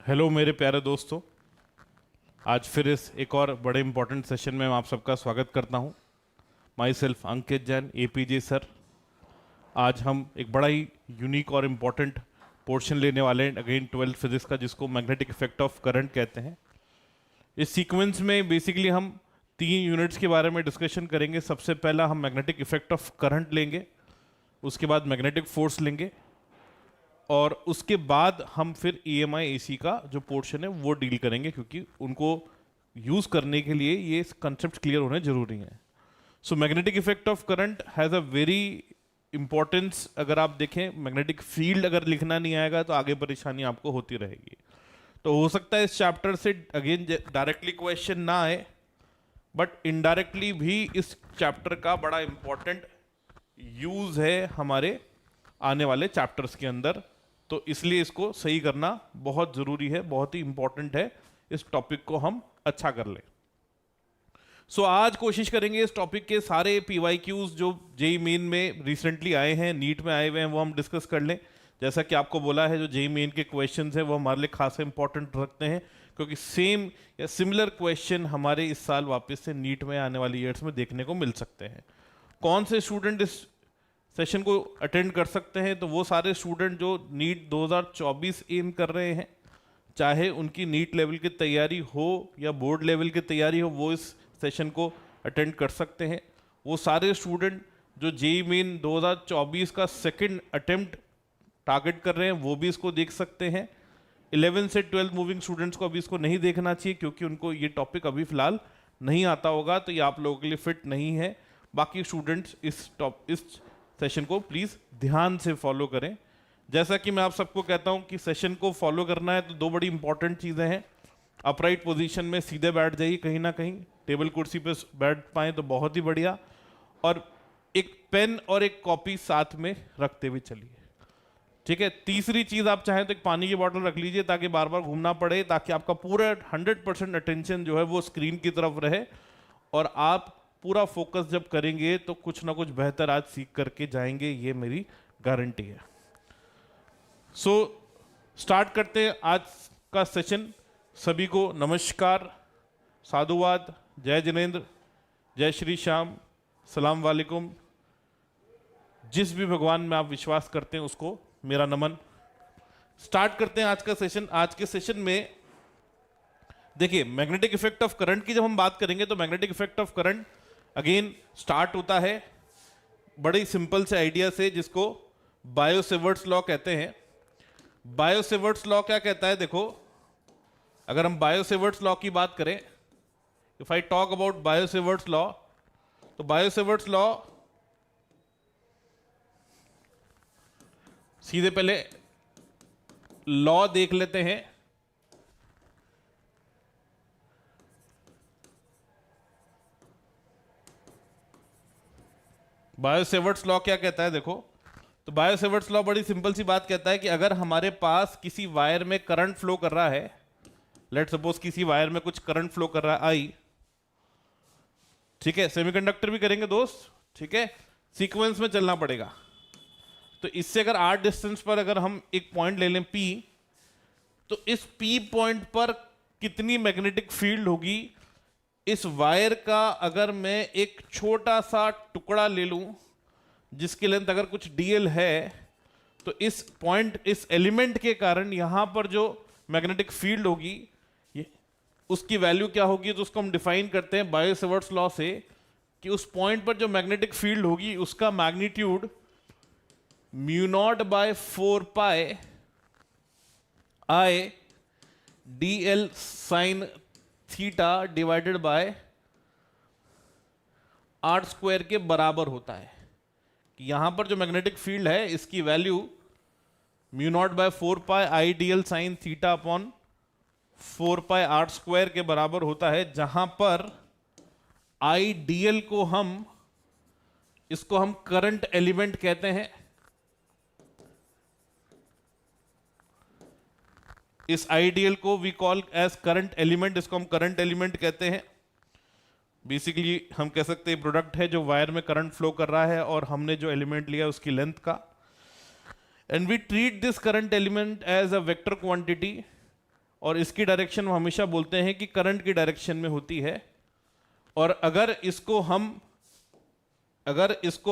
Hello मेरे प्यारे दोस्तों, आज फिर इस एक और बड़े इंपॉर्टेंट सेशन में मैं आप सबका स्वागत करता हूं। My self Ankit Jain, APJ sir. आज हम एक बड़ा ही यूनिक और इम्पॉर्टेंट पोर्शन लेने वाले हैं, अगेन 12th फिजिक्स का, जिसको मैग्नेटिक इफेक्ट ऑफ करंट कहते हैं। इस सीक्वेंस में बेसिकली हम 3 यूनिट्स के बारे में डिस्कशन करेंगे। सबसे पहला हम मैग्नेटिक इफेक्ट ऑफ करंट लेंगे, उसके बाद मैग्नेटिक फोर्स लेंगे, और उसके बाद हम फिर EMI AC का जो पोर्शन है वो डील करेंगे, क्योंकि उनको यूज़ करने के लिए ये कंसेप्ट क्लियर होने जरूरी हैं। So magnetic effect of current has a very importance. अगर आप देखें, मैग्नेटिक फील्ड अगर लिखना नहीं आएगा तो आगे परेशानी आपको होती रहेगी। तो हो सकता है इस चैप्टर से अगेन डायरेक्टली क्वेश्चन ना आए, बट इनडायरेक्टली भी इस चैप्टर का बड़ा इंपॉर्टेंट यूज़ है हमारे आने वाले चैप्टर्स के अंदर। तो इसलिए इसको सही करना बहुत ज़रूरी है, बहुत ही इंपॉर्टेंट है। इस टॉपिक को हम अच्छा कर लें। सो आज कोशिश करेंगे इस टॉपिक के सारे PYQs जो जेई मेन में रिसेंटली आए हैं, नीट में आए हुए हैं, वो हम डिस्कस कर लें। जैसा कि आपको बोला है, जो जेई मेन के क्वेश्चंस हैं वो हमारे लिए खासा इंपॉर्टेंट रखते हैं, क्योंकि सेम या सिमिलर क्वेश्चन हमारे इस साल वापस से नीट में आने वाली ईयर्स में देखने को मिल सकते हैं। कौन से स्टूडेंट इस सेशन को अटेंड कर सकते हैं? तो वो सारे स्टूडेंट जो नीट 2024 एम कर रहे हैं, चाहे उनकी नीट लेवल की तैयारी हो या बोर्ड लेवल की तैयारी हो, वो इस सेशन को अटेंड कर सकते हैं। वो सारे स्टूडेंट जो जेई मेन 2024 का सेकंड अटेम्प्ट टारगेट कर रहे हैं, वो भी इसको देख सकते हैं। 11 से 12 मूविंग स्टूडेंट्स को अभी इसको नहीं देखना चाहिए, क्योंकि उनको ये टॉपिक अभी फिलहाल नहीं आता होगा, तो ये आप लोगों के लिए फिट नहीं है। बाकी स्टूडेंट्स इस सेशन को प्लीज़ ध्यान से फॉलो करें। जैसा कि मैं आप सबको कहता हूं कि सेशन को फॉलो करना है तो दो बड़ी इंपॉर्टेंट चीज़ें हैं। अपराइट पोजीशन में सीधे बैठ जाइए, कहीं ना कहीं टेबल कुर्सी पे बैठ पाएँ तो बहुत ही बढ़िया, और एक पेन और एक कॉपी साथ में रखते हुए चलिए, ठीक है। तीसरी चीज़, आप चाहें तो एक पानी की बोतल रख लीजिए, ताकि बार बार घूमना पड़े, ताकि आपका पूरा 100% अटेंशन जो है वो स्क्रीन की तरफ रहे, और आप पूरा फोकस जब करेंगे तो कुछ ना कुछ बेहतर आज सीख करके जाएंगे, ये मेरी गारंटी है। सो स्टार्ट करते हैं आज का सेशन। सभी को नमस्कार, साधुवाद, जय जिनेंद्र, जय श्री श्याम, सलाम वालेकुम। जिस भी भगवान में आप विश्वास करते हैं उसको मेरा नमन। स्टार्ट करते हैं आज का सेशन। आज के सेशन में देखिए, मैग्नेटिक इफेक्ट ऑफ करंट की जब हम बात करेंगे तो magnetic effect of current again start होता है बड़े सिंपल से आइडिया से, जिसको बायो-सेवर्ट्स लॉ कहते हैं। बायो-सेवर्ट्स लॉ क्या कहता है? देखो, अगर हम बायो-सेवर्ट्स लॉ की बात करें, if I talk about bio-Savart's law, तो बायो-सेवर्ट्स लॉ सीधे पहले लॉ देख लेते हैं। बायो-सेवर्ट्स लॉ क्या कहता है? देखो, तो बायो-सेवर्ट्स लॉ बड़ी सिंपल सी बात कहता है कि अगर हमारे पास किसी वायर में करंट फ्लो कर रहा है, लेट सपोज किसी वायर में कुछ करंट फ्लो कर रहा है आई, ठीक है, सेमीकंडक्टर भी करेंगे दोस्त, ठीक है, सीक्वेंस में चलना पड़ेगा। तो इससे अगर r डिस्टेंस पर अगर हम एक पॉइंट ले लें P, तो इस P पॉइंट पर कितनी मैग्नेटिक फील्ड होगी? इस वायर का अगर मैं एक छोटा सा टुकड़ा ले लूं जिसकी लेंथ अगर कुछ dl है, तो इस पॉइंट, इस एलिमेंट के कारण यहां पर जो मैग्नेटिक फील्ड होगी, ये उसकी वैल्यू क्या होगी? तो उसको हम डिफाइन करते हैं बायो-सेवर्ट्स लॉ से, कि उस पॉइंट पर जो मैग्नेटिक फील्ड होगी उसका magnitude μ0/4π I dl sine theta divided by r² के बराबर होता है। कि यहां पर जो मैग्नेटिक फील्ड है इसकी value μ0/4π I dl sine theta upon 4π r² के बराबर होता है, जहां पर I dl को इसको हम करंट एलिमेंट कहते हैं। इस आइडियल को we call as current element, इसको हम करंट एलिमेंट कहते हैं। बेसिकली हम कह सकते हैं प्रोडक्ट है जो वायर में करंट फ्लो कर रहा है और हमने जो एलिमेंट लिया उसकी लेंथ का। and we treat this current element as a vector quantity और इसकी डायरेक्शन हम हमेशा बोलते हैं कि करंट की डायरेक्शन में होती है। और अगर इसको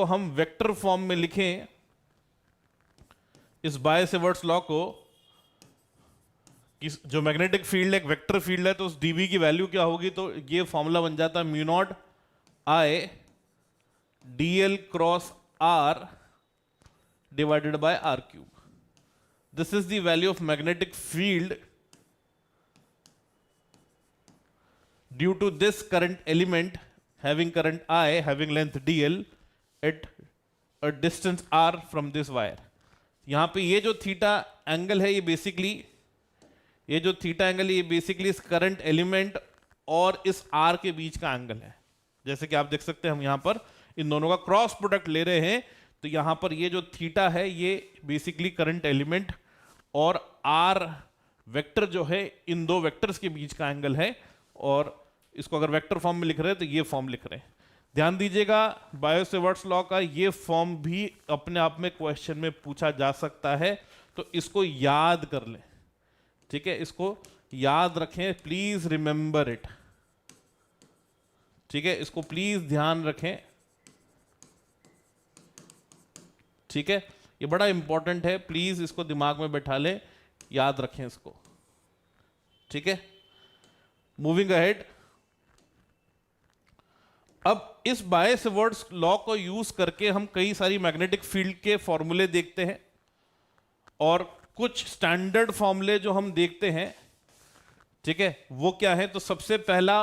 हम वेक्टर फॉर्म में लिखें, इस बाय-सेवर्ट्स लॉ को, कि जो मैग्नेटिक फील्ड एक वेक्टर फील्ड है तो उस डीवी की वैल्यू क्या होगी, तो ये फॉर्मूला बन जाता है mu naught I DL cross R divided by R cube. This is the value of magnetic field due to this current element having current I having length dl at a distance r from this wire। यहां पे ये जो theta angle है, ये basically इस current element और इस r के बीच का एंगल है। जैसे कि आप देख सकते हैं हम यहां पर इन दोनों का क्रॉस प्रोडक्ट ले रहे हैं, तो यहां पर ये जो थीटा है ये बेसिकली करंट एलिमेंट और r वेक्टर जो है इन दो वेक्टर्स के बीच का एंगल है। और इसको अगर वेक्टर फॉर्म में लिख रहे हैं तो ये फॉर्म लिख रहे हैं। ध्यान दीजिएगा, बाय-सेवर्ट्स लॉ का ये फॉर्म भी अपने आप में क्वेश्चन में पूछा जा सकता है, तो इसको याद कर लें। ठीक है, इसको याद रखें, प्लीज रिमेंबर इट। ठीक है, इसको प्लीज ध्यान रखें। ठीक है, ये बड़ा इंपॉर्टेंट है, प्लीज इसको दिमाग में बैठा लें, याद रखें इसको। ठीक है, मूविंग अहेड। अब इस बाय-सेवर्ट्स लॉ को यूज करके हम कई सारी मैग्नेटिक फील्ड के फॉर्मूले देखते हैं, और कुछ स्टैंडर्ड फॉर्मूले जो हम देखते हैं, ठीक है, वो क्या है। तो सबसे पहला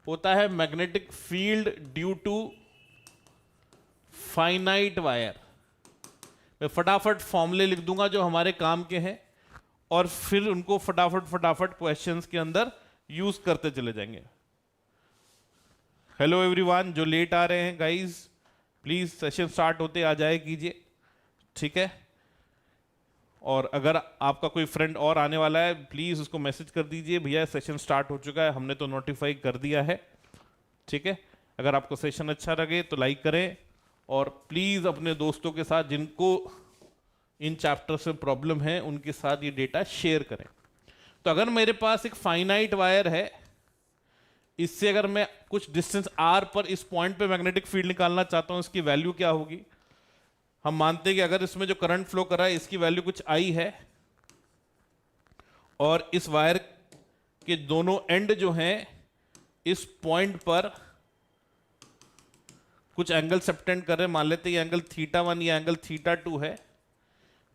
होता है magnetic field due to finite wire. मैं फटाफट फॉर्मूले लिख दूंगा जो हमारे काम के हैं, और फिर उनको फटाफट क्वेश्चंस के अंदर यूज करते चले जाएंगे। हेलो एवरीवन, जो लेट आ रहे हैं गाइस, प्लीज सेशन स्टार्ट होते आ जाए कीजिए। ठीक है, और अगर आपका कोई फ्रेंड और आने वाला है, प्लीज उसको मैसेज कर दीजिए, भैया सेशन स्टार्ट हो चुका है, हमने तो नोटिफाई कर दिया है। ठीक है, अगर आपको सेशन अच्छा लगे तो लाइक करें, और प्लीज अपने दोस्तों के साथ जिनको इन चैप्टर से प्रॉब्लम है उनके साथ ये डेटा शेयर करें। तो अगर मेरे पास एक फाइनाइट वायर है, इससे अगर मैं कुछ डिस्टेंस r पर इस पॉइंट पे मैग्नेटिक फील्ड निकालना चाहता हूं, इसकी वैल्यू क्या होगी। हम मानते हैं कि अगर इसमें जो करंट फ्लो कर रहा है इसकी वैल्यू कुछ I है, और इस वायर के दोनों एंड जो हैं इस पॉइंट पर कुछ एंगल सबटेंड कर रहे हैं, मान लेते हैं ये एंगल θ1 या एंगल θ2 है।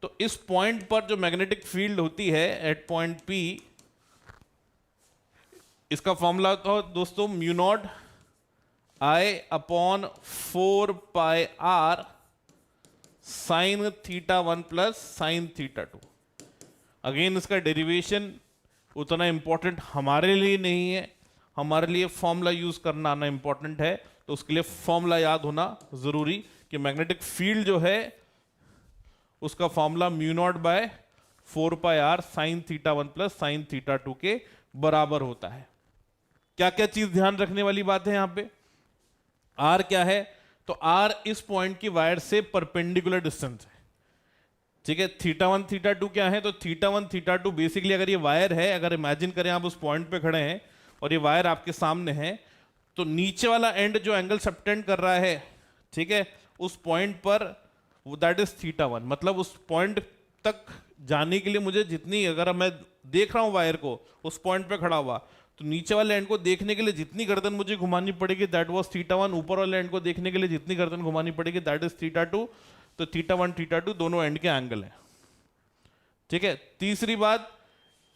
तो इस पॉइंट पर जो मैग्नेटिक फील्ड होती है एट पॉइंट P, इसका फॉर्मूला तो दोस्तों mu naught I upon 4 pi r sine θ1 plus sine θ2। Again इसका डेरिवेशन उतना इंपॉर्टेंट हमारे लिए नहीं है, हमारे लिए फॉर्मूला यूज करना आना इंपॉर्टेंट है। तो उसके लिए फॉर्मूला याद होना जरूरी, कि मैग्नेटिक फील्ड जो है उसका formula mu naught by 4 pi r sine θ1 plus sine θ2 के बराबर होता है। क्या क्या चीज ध्यान रखने वाली बात है यहां पे, r क्या है, तो r इस पॉइंट की वायर से परपेंडिकुलर डिस्टेंस है। ठीक है, θ1 θ2 क्या है, तो θ1 θ2 बेसिकली अगर ये वायर है, अगर इमेजिन करें आप उस पॉइंट पे खड़े हैं और ये वायर आपके सामने है, तो नीचे वाला एंड जो एंगल सबटेंड कर रहा है, ठीक है, उस पॉइंट पर दैट इज θ1। मतलब उस पॉइंट तक जाने के लिए मुझे जितनी, अगर मैं देख रहा हूं वायर को उस पॉइंट पे खड़ा हुआ, तो नीचे वाले एंड को देखने के लिए जितनी गर्दन मुझे घुमानी पड़ेगी दैट वाज θ1, ऊपर वाले एंड को देखने के लिए जितनी गर्दन घुमानी पड़ेगी दैट इज θ2। तो θ1 θ2 दोनों एंड के एंगल हैं। ठीक है, तीसरी बात,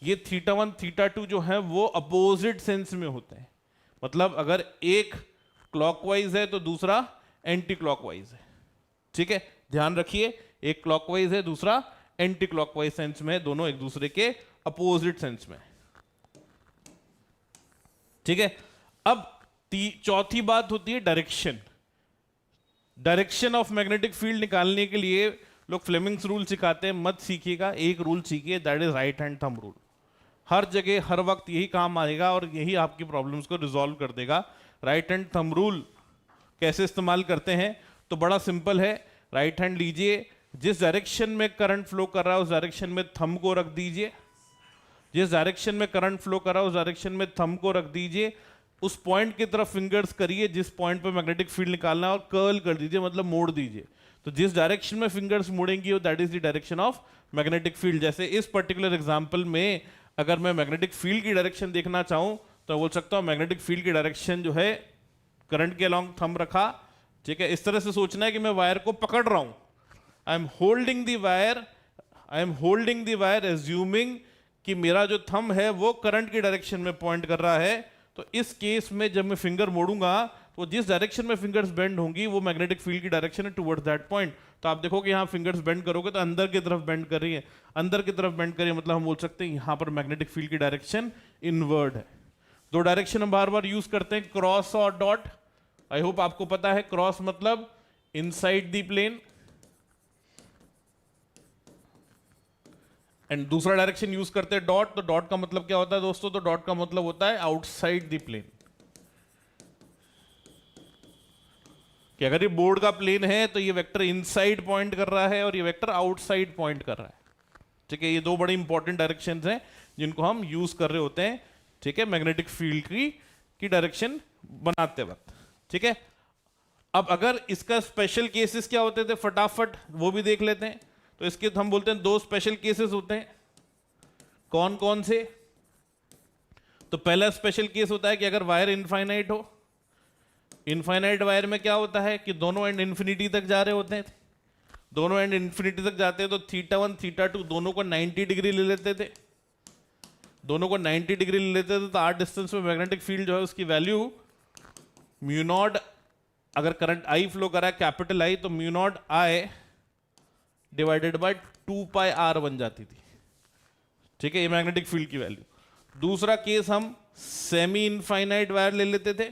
ये θ1 θ2 जो है वो अपोजिट सेंस में होते हैं। मतलब अगर एक क्लॉकवाइज है तो दूसरा एंटी क्लॉकवाइज है। ठीक है, ध्यान रखिए, एक क्लॉकवाइज है दूसरा एंटी क्लॉकवाइज सेंस में, दोनों एक दूसरे के अपोजिट सेंस में। ठीक है, अब चौथी बात होती है direction. Direction of magnetic field निकालने के लिए लोग फ्लेमिंग्स रूल सिखाते हैं, मत सीखिएगा, एक रूल सीखिए, that is right hand thumb rule. हर जगह हर वक्त यही काम आएगा और यही आपकी प्रॉब्लम्स को रिजॉल्व कर देगा। राइट हैंड थंब रूल कैसे इस्तेमाल करते हैं, तो बड़ा सिंपल है। राइट हैंड लीजिए, जिस डायरेक्शन में करंट फ्लो कर रहा है उस डायरेक्शन में थंब को रख दीजिए। जिस डायरेक्शन में करंट फ्लो कर रहा है उस डायरेक्शन में थंब को रख दीजिए, उस पॉइंट की तरफ फिंगर्स करिए जिस पॉइंट पे मैग्नेटिक फील्ड निकालना है और कर्ल कर दीजिए, मतलब मोड़ दीजिए। तो जिस डायरेक्शन में फिंगर्स मुड़ेंगी वो that is the direction of magnetic field. जैसे इस पर्टिकुलर एग्जांपल में अगर मैं मैग्नेटिक फील्ड की डायरेक्शन देखना चाहूं तो बोल सकता हूं मैग्नेटिक फील्ड की डायरेक्शन जो है करंट के अलोंग थंब रखा, ठीक है। इस तरह से सोचना है कि मैं वायर को पकड़ रहा हूं, I am holding the wire, I am holding the wire assuming कि मेरा जो थंब है वो करंट की डायरेक्शन में पॉइंट कर रहा है। तो इस केस में जब मैं फिंगर मोड़ूंगा तो जिस डायरेक्शन में फिंगर्स बेंड होंगी वो मैग्नेटिक फील्ड की डायरेक्शन है टुवर्ड्स दैट पॉइंट। तो आप देखोगे यहाँ फिंगर्स बेंड करोगे तो अंदर की तरफ बेंड कर रही है, अंदर की तरफ बेंड कर रही है, मतलब हम बोल सकते हैं यहाँ पर मैग्नेटिक फील्ड की डायरेक्शन इनवर्ड है। दो डायरेक्शन हम बार बार यूज करते हैं, क्रॉस और डॉट। आई होप आपको पता है, क्रॉस मतलब इनसाइड द प्लेन एंड दूसरा डायरेक्शन यूज करते हैं डॉट। तो डॉट का मतलब क्या होता है दोस्तों? तो डॉट का मतलब होता है आउटसाइड द प्लेन, कि अगर ये बोर्ड का प्लेन है तो ये वेक्टर इनसाइड पॉइंट कर रहा है और ये वेक्टर आउटसाइड पॉइंट कर रहा है, ठीक है। ये दो बड़े इंपॉर्टेंट डायरेक्शंस हैं जिनको हम यूज कर रहे होते हैं, ठीक है, मैग्नेटिक फील्ड की डायरेक्शन बनाते वक्त, ठीक है। अब अगर इसका स्पेशल केसेस क्या होते थे फटाफट वो भी देख लेते हैं। तो इसके हम बोलते हैं दो स्पेशल केसेस होते हैं। कौन कौन से? तो पहला स्पेशल केस होता है कि अगर वायर इनफाइनाइट हो। इनफाइनाइट वायर में क्या होता है कि दोनों एंड इन्फिनिटी तक जा रहे होते हैं, दोनों एंड इन्फिनिटी तक जाते हैं तो θ1 θ2 दोनों को 90 डिग्री ले लेते थे, दोनों को 90 डिग्री ले लेते थे। तो आर डिस्टेंस में मैग्नेटिक फील्ड जो है उसकी वैल्यू म्यू नॉट, अगर करंट आई फ्लो करा है कैपिटल आई तो mu naught I divided by 2 pi R बन जाती थी, ठीक है, ये मैग्नेटिक फील्ड की वैल्यू। दूसरा केस हम सेमी इनफाइनाइट वायर ले लेते थे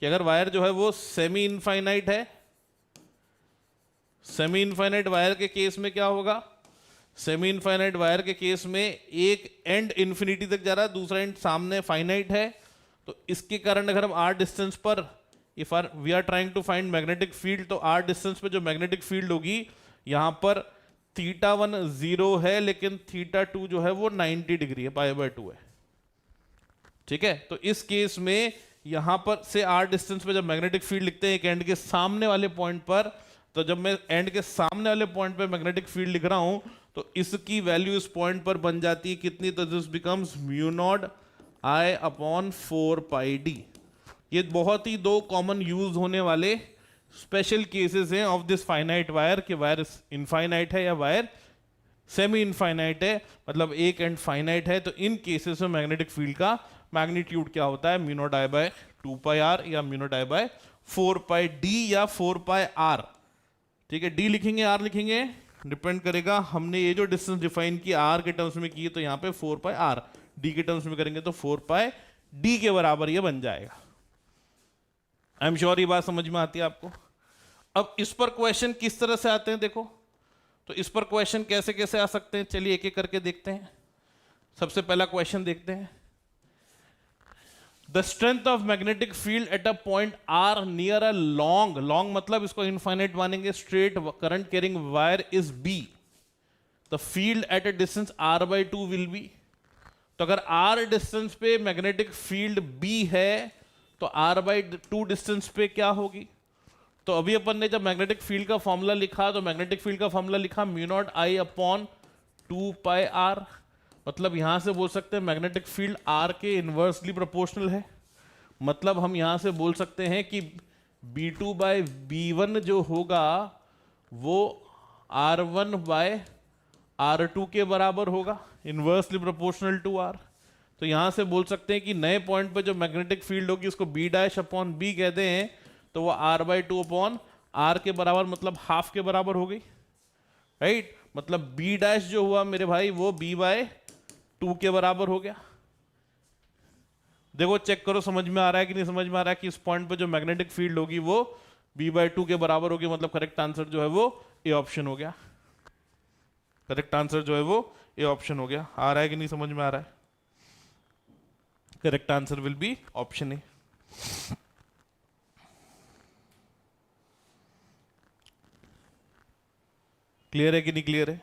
कि अगर वायर जो है वो सेमी इनफाइनाइट है, सेमी इनफाइनाइट वायर के केस में क्या होगा? सेमी इनफाइनाइट वायर के केस में एक एंड इन्फिनिटी तक जा रहा है, दूसरा एंड सामने फाइनाइट है। तो इसके कारण अगर हम आर डिस्टेंस पर if R we are trying to find magnetic field, तो आर डिस्टेंस पे जो मैग्नेटिक फील्ड होगी यहां पर θ1 0 है लेकिन θ2 जो है वो 90 डिग्री है, π/2 है, ठीक है। तो इस केस में यहां पर से आर डिस्टेंस पे जब मैग्नेटिक फील्ड लिखते हैं एक एंड के सामने वाले पॉइंट पर, तो जब मैं एंड के सामने वाले पॉइंट पे मैग्नेटिक फील्ड लिख रहा हूं तो इसकी वैल्यू इस पॉइंट पर बन जाती है कितनी? तो this becomes mu naught I upon 4 pi D. ये बहुत ही दो कॉमन यूज होने वाले स्पेशल केसेस हैं ऑफ दिस फाइनाइट वायर, कि वायर इनफाइनाइट है या वायर सेमी इनफाइनाइट है, मतलब एक एंड फाइनाइट है। तो इन केसेस में मैग्नेटिक फील्ड का मैग्नीट्यूड क्या होता है? Mu naught I by 2 pi R या mu naught I by 4 pi D या 4 पाई आर, ठीक है। डी लिखेंगे आर लिखेंगे, डिपेंड करेगा। हमने ये जो डिस्टेंस डिफाइन की आर के टर्म्स में की तो यहाँ पे 4 पाई आर, डी के टर्म्स में करेंगे तो 4 पाई डी के बराबर ये बन जाएगा। आई एम श्योर ये बात समझ में आती है आपको। अब इस पर क्वेश्चन किस तरह से आते हैं देखो, तो इस पर क्वेश्चन कैसे कैसे आ सकते हैं, चलिए एक एक करके देखते हैं। सबसे पहला क्वेश्चन देखते हैं, the strength of magnetic field at a point R near a long, long मतलब इसको इनफाइनाइट मानेंगे, straight current carrying wire is B, the field at a distance r/2 will be. तो अगर r डिस्टेंस पे magnetic field b है तो r/2 distance पे क्या होगी? तो अभी अपन ने जब मैग्नेटिक फील्ड का फॉर्मूला लिखा तो मैग्नेटिक फील्ड का फॉर्मूला लिखा mu naught I upon 2 pi R, मतलब यहां से बोल सकते हैं मैग्नेटिक फील्ड आर के इनवर्सली प्रोपोर्शनल है। मतलब हम यहां से बोल सकते हैं कि B2 बाय B1 जो होगा वो R1 बाय R2 के बराबर होगा, इनवर्सली प्रोपोर्शनल टू R। तो यहां से बोल सकते हैं कि नए पॉइंट पे जो मैग्नेटिक फील्ड होगी उसको B' अपॉन B कहते हैं, तो वो R/2 अपॉन R के बराबर, मतलब हाफ के बराबर हो गई, राइट। मतलब B' जो हुआ मेरे भाई वो B/2 के बराबर हो गया। देखो चेक करो समझ में आ रहा है कि नहीं समझ में आ रहा है कि इस पॉइंट पे जो मैग्नेटिक फील्ड होगी वो B/2 के बराबर होगी, मतलब करेक्ट आंसर जो है वो ए ऑप्शन हो गया। करेक्ट आंसर जो है वो ए ऑप्शन हो गया। आ रहा है कि नहीं समझ में आ रहा है? Correct answer will be option A. Clear है कि नहीं क्लियर है?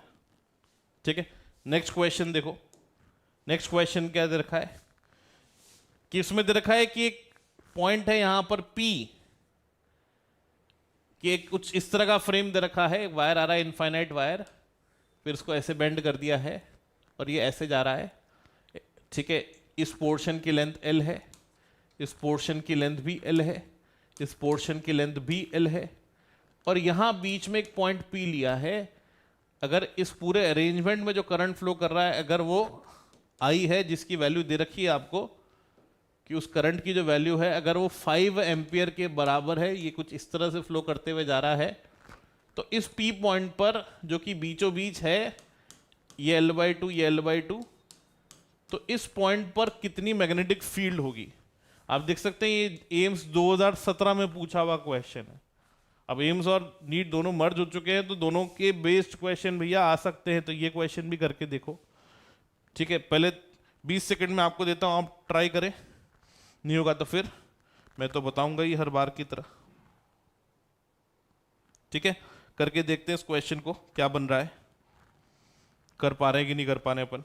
ठीक है, नेक्स्ट क्वेश्चन देखो, नेक्स्ट क्वेश्चन क्या दे रखा है कि इसमें दे रखा है कि एक पॉइंट है यहां पर P, कि एक कुछ इस तरह का फ्रेम दे रखा है, वायर आ रहा है इनफाइनाइट वायर, फिर इसको ऐसे बेंड कर दिया है और ये ऐसे जा रहा है, ठीक है। इस पोर्शन की लेंथ L है, इस पोर्शन की लेंथ भी L है, इस पोर्शन की लेंथ भी L है, और यहां बीच में एक पॉइंट P लिया है। अगर इस पूरे अरेंजमेंट में जो करंट फ्लो कर रहा है, अगर वो I है जिसकी वैल्यू दे रखी है आपको कि उस करंट की जो वैल्यू है अगर वो 5 एम्पियर के बराबर है, ये कुछ इस तरह से फ्लो करते हुए जा रहा है, तो इस P पॉइंट पर जो कि बीचों बीच है, ये L/2 ये L/2, तो इस पॉइंट पर कितनी मैग्नेटिक फील्ड होगी। आप देख सकते हैं ये एम्स 2017 में पूछा हुआ क्वेश्चन है। अब एम्स और नीट दोनों मर्ज हो चुके हैं, तो दोनों के बेस्ड क्वेश्चन भैया आ सकते हैं, तो ये क्वेश्चन भी करके देखो, ठीक है। पहले 20 सेकंड में आपको देता हूं, आप ट्राई करें, नहीं होगा तो फिर मैं तो बताऊंगा ही हर बार की तरह, ठीक है। करके देखते हैं इस क्वेश्चन को क्या बन रहा है, कर पा रहे हैं कि नहीं कर पा रहे अपन।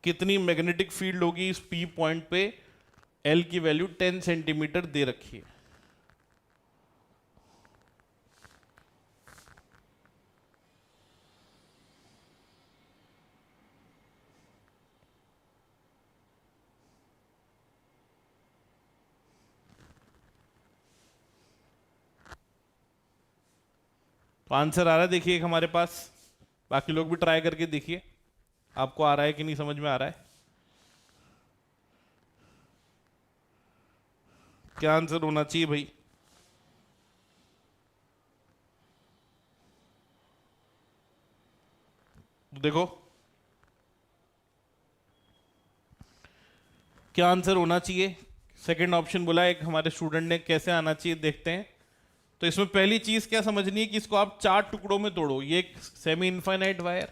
कितनी मैग्नेटिक फील्ड होगी इस P पॉइंट पे, L की वैल्यू 10 सेंटीमीटर दे रखी है। तो आंसर आ रहा है देखिए एक हमारे पास, बाकी लोग भी ट्राई करके देखिए आपको आ रहा है कि नहीं समझ में आ रहा है। क्या आंसर होना चाहिए भाई? देखो क्या आंसर होना चाहिए। सेकंड ऑप्शन बोला एक हमारे स्टूडेंट ने, कैसे आना चाहिए देखते हैं। तो इसमें पहली चीज क्या समझनी है कि इसको आप 4 टुकड़ों में तोड़ो। ये एक सेमी इनफाइनाइट वायर,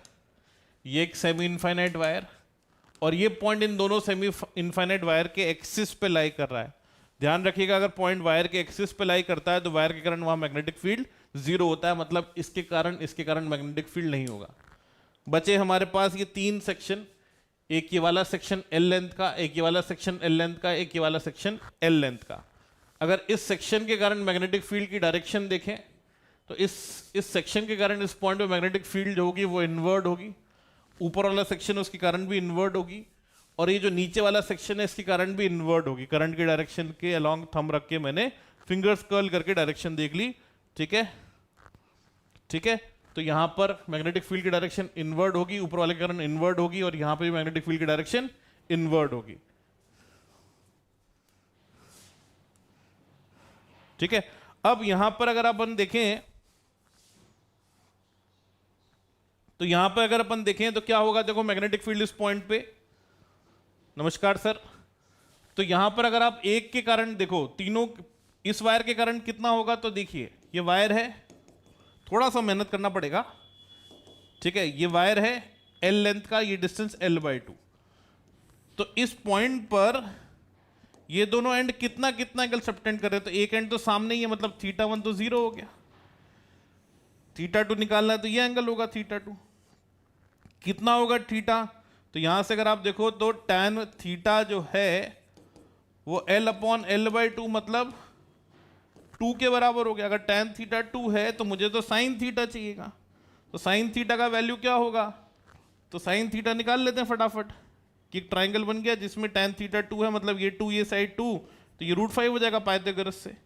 ये एक सेमी इनफाइनाइट वायर, और ये पॉइंट इन दोनों सेमी इनफाइनाइट वायर के एक्सिस पे लाई कर रहा है। ध्यान रखिएगा अगर पॉइंट वायर के एक्सिस पे लाई करता है तो वायर के कारण वहां मैग्नेटिक फील्ड 0 होता है, मतलब इसके कारण मैग्नेटिक फील्ड नहीं होगा। बचे हमारे पास ये 3 सेक्शन, एक ये वाला सेक्शन L लेंथ का, एक ये वाला सेक्शन L लेंथ का, एक ये वाला सेक्शन L लेंथ का। अगर इस सेक्शन के कारण मैग्नेटिक फील्ड की डायरेक्शन देखें तो इस सेक्शन के कारण इस पॉइंट पे मैग्नेटिक फील्ड जो होगी वो इनवर्ड होगी, ऊपर वाला सेक्शन उसके कारण भी इनवर्ड होगी, और ये जो नीचे वाला सेक्शन है इसके कारण भी इनवर्ड होगी। करंट की डायरेक्शन के अलोंग थंब रख के मैंने फिंगर्स कर्ल करके डायरेक्शन देख ली, ठीक है, ठीक है। तो यहां पर मैग्नेटिक फील्ड की डायरेक्शन इनवर्ड होगी, ऊपर वाले के कारण इनवर्ड होगी, और यहां पे भी मैग्नेटिक फील्ड की डायरेक्शन इनवर्ड होगी, ठीक है। अब यहां पर अगर अपन देखें तो यहां पर अगर अपन देखें तो क्या होगा, देखो मैग्नेटिक फील्ड इस पॉइंट पे, नमस्कार सर, तो यहां पर अगर आप एक के कारण देखो, तीनों इस वायर के कारण कितना होगा, तो देखिए ये वायर है, थोड़ा सा मेहनत करना पड़ेगा, ठीक है। ये वायर है L लेंथ का, ये डिस्टेंस L/2, तो इस पॉइंट पर ये दोनों एंड कितना कितना एंगल सबटेंड कर रहे हैं, तो एक एंड तो सामने ही है, मतलब θ1 तो 0 हो गया, θ2 निकालना है तो ये एंगल होगा θ2, कितना होगा थीटा, तो यहां से अगर आप देखो तो tan थीटा जो है वो L/L/2 मतलब 2 के बराबर हो गया। अगर tan थीटा 2 है तो मुझे तो sin थीटा चाहिएगा, तो sin थीटा का वैल्यू क्या होगा, तो sin थीटा निकाल लेते हैं फटाफट, कि एक ट्राइंगल बन गया जिसमें tan थीटा 2 है, मतलब ये 2 ये साइड 2, तो ये √5 हो जाएगा पाइथागोरस से।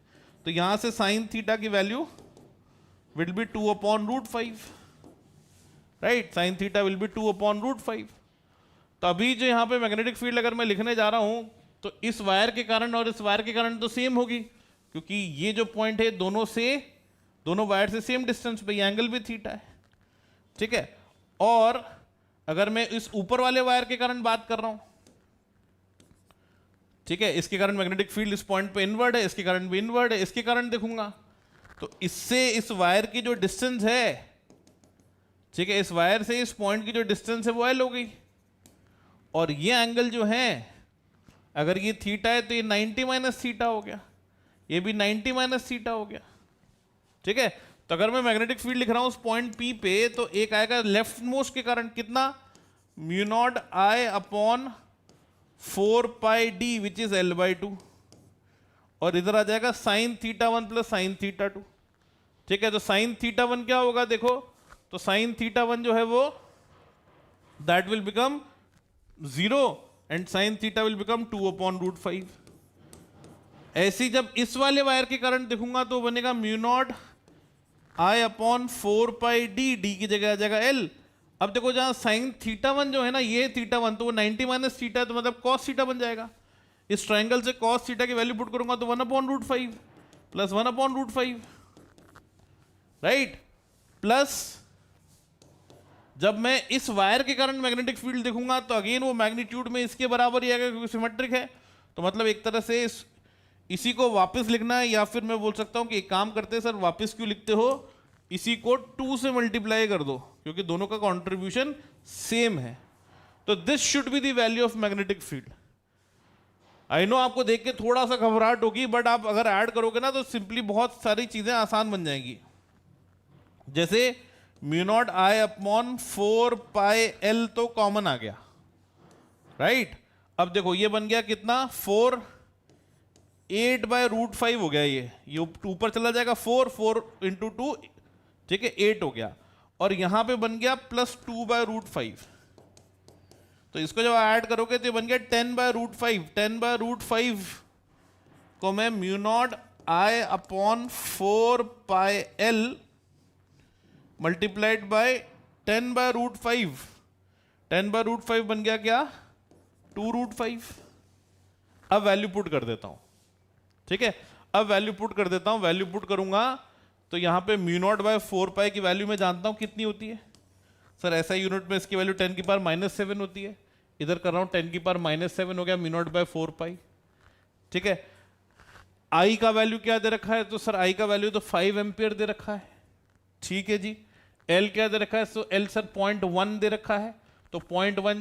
तो यहां से sin थीटा की value will be 2/√5, right, sin theta will be 2/√5। तो अभी जो यहाँ पे मैग्नेटिक फील्ड अगर मैं लिखने जा रहा हूं तो इस वायर के कारण और इस वायर के कारण तो सेम होगी, क्योंकि ये जो पॉइंट है दोनों वायर से सेम डिस्टेंस पे, ये एंगल भी थीटा है, ठीक है। और अगर मैं इस ऊपर वाले वायर के कारण बात कर रहा हूं, ठीक है, इसके कारण मैग्नेटिक फील्ड इस पॉइंट पे इनवर्ड है, इसके कारण भी इनवर्ड है, इसके कारण देखूंगा तो इससे इस वायर की जो डिस्टेंस है, ठीक है, इस वायर से इस पॉइंट की जो डिस्टेंस है वो L हो गई, और ये एंगल जो है अगर ये थीटा है तो ये 90 माइनस थीटा हो गया, ये भी 90 माइनस थीटा हो गया, ठीक है। तो अगर मैं मैग्नेटिक फील्ड लिख रहा हूं उस पॉइंट P पे, तो एक आएगा लेफ्ट मोस्ट के कारण कितना, mu naught I upon 4πd which is L/2, और इधर आ जाएगा sine theta 1 plus sine theta 2। ठीक है, तो साइन थीटा 1 क्या होगा देखो, तो साइन थीटा 1 जो है वो that will become 0 and sine theta will become 2/√5। ऐसी जब इस वाले वायर के करंट देखूंगा तो बनेगा mu naught I upon 4πd, D की जगह आ जाएगा L। अब देखो जहां साइन थीटा 1 जो है ना, ये थीटा 1 तो वो 90 माइनस थीटा, तो मतलब कॉस थीटा बन जाएगा। इस ट्राइंगल से कॉस थीटा की वैल्यू पुट करूंगा तो 1/√5 प्लस 1/√5, राइट। प्लस जब मैं इस वायर के कारण मैग्नेटिक फील्ड देखूंगा तो अगेन वो मैग्नीट्यूड में इसके बराबर ही आएगा क्योंकि सिमेट्रिक है। तो मतलब एक तरह से इसी को वापस लिखना है, या फिर मैं बोल सकता हूं कि एक काम करते हैं सर, वापस क्यों लिखते हो, इसी को 2 से मल्टीप्लाई कर दो क्योंकि दोनों का कंट्रीब्यूशन सेम है। तो this should be the value of magnetic field. I know आपको देख के थोड़ा सा घबराहट होगी, बट आप अगर ऐड करोगे ना तो सिंपली बहुत सारी चीजें आसान बन जाएंगी। जैसे mu naught I upon 4πL तो कॉमन आ गया, राइट। अब देखो ये बन गया कितना, 8/√5 हो गया, ये ऊपर चला जाएगा 4 इंटू 2, ठीक है, 8 हो गया। और यहां पे बन गया प्लस 2/√5, तो इसको जब ऐड करोगे तो ये बन गया 10/√5। 10/√5 को मैं mu naught I upon 4πL multiplied by 10/√5, 10/√5 बन गया क्या, 2√5। अब वैल्यू पुट कर देता हूं, ठीक है, अब वैल्यू पुट कर देता हूं। वैल्यू पुट करूंगा तो यहां पे म्यू नॉट बाय 4π की वैल्यू मैं जानता हूं कितनी होती है सर, ऐसा यूनिट में इसकी वैल्यू 10⁻⁻7 होती है। इधर कर रहा हूं 10⁻⁻7 हो गया म्यू नॉट बाय 4π, ठीक है। आई का वैल्यू क्या दे रखा है, तो सर आई का वैल्यू तो 5 एम्पियर दे रखा है, ठीक है जी। एल क्या दे रखा है, तो एल सर 0.1 दे रखा है, तो 0.1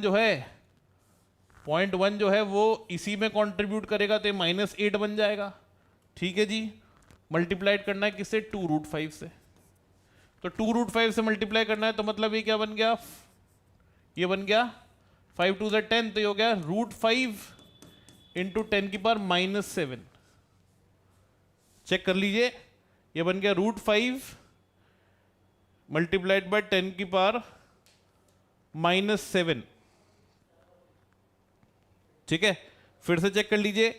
जो है वो इसी में कंट्रीब्यूट करेगा तो -8 बन जाएगा, ठीक है जी। मल्टीप्लाइड करना है किससे, 2√5 से, तो 2√5 से मल्टीप्लाई करना है तो मतलब ये क्या बन गया, ये बन गया 5 2 10, तो ये हो गया √5 इंटू 10⁻⁻7। चेक कर लीजिए, ये बन गया √5 मल्टीप्लाइड बाय 10⁻⁻7, ठीक है। फिर से चेक कर लीजिए,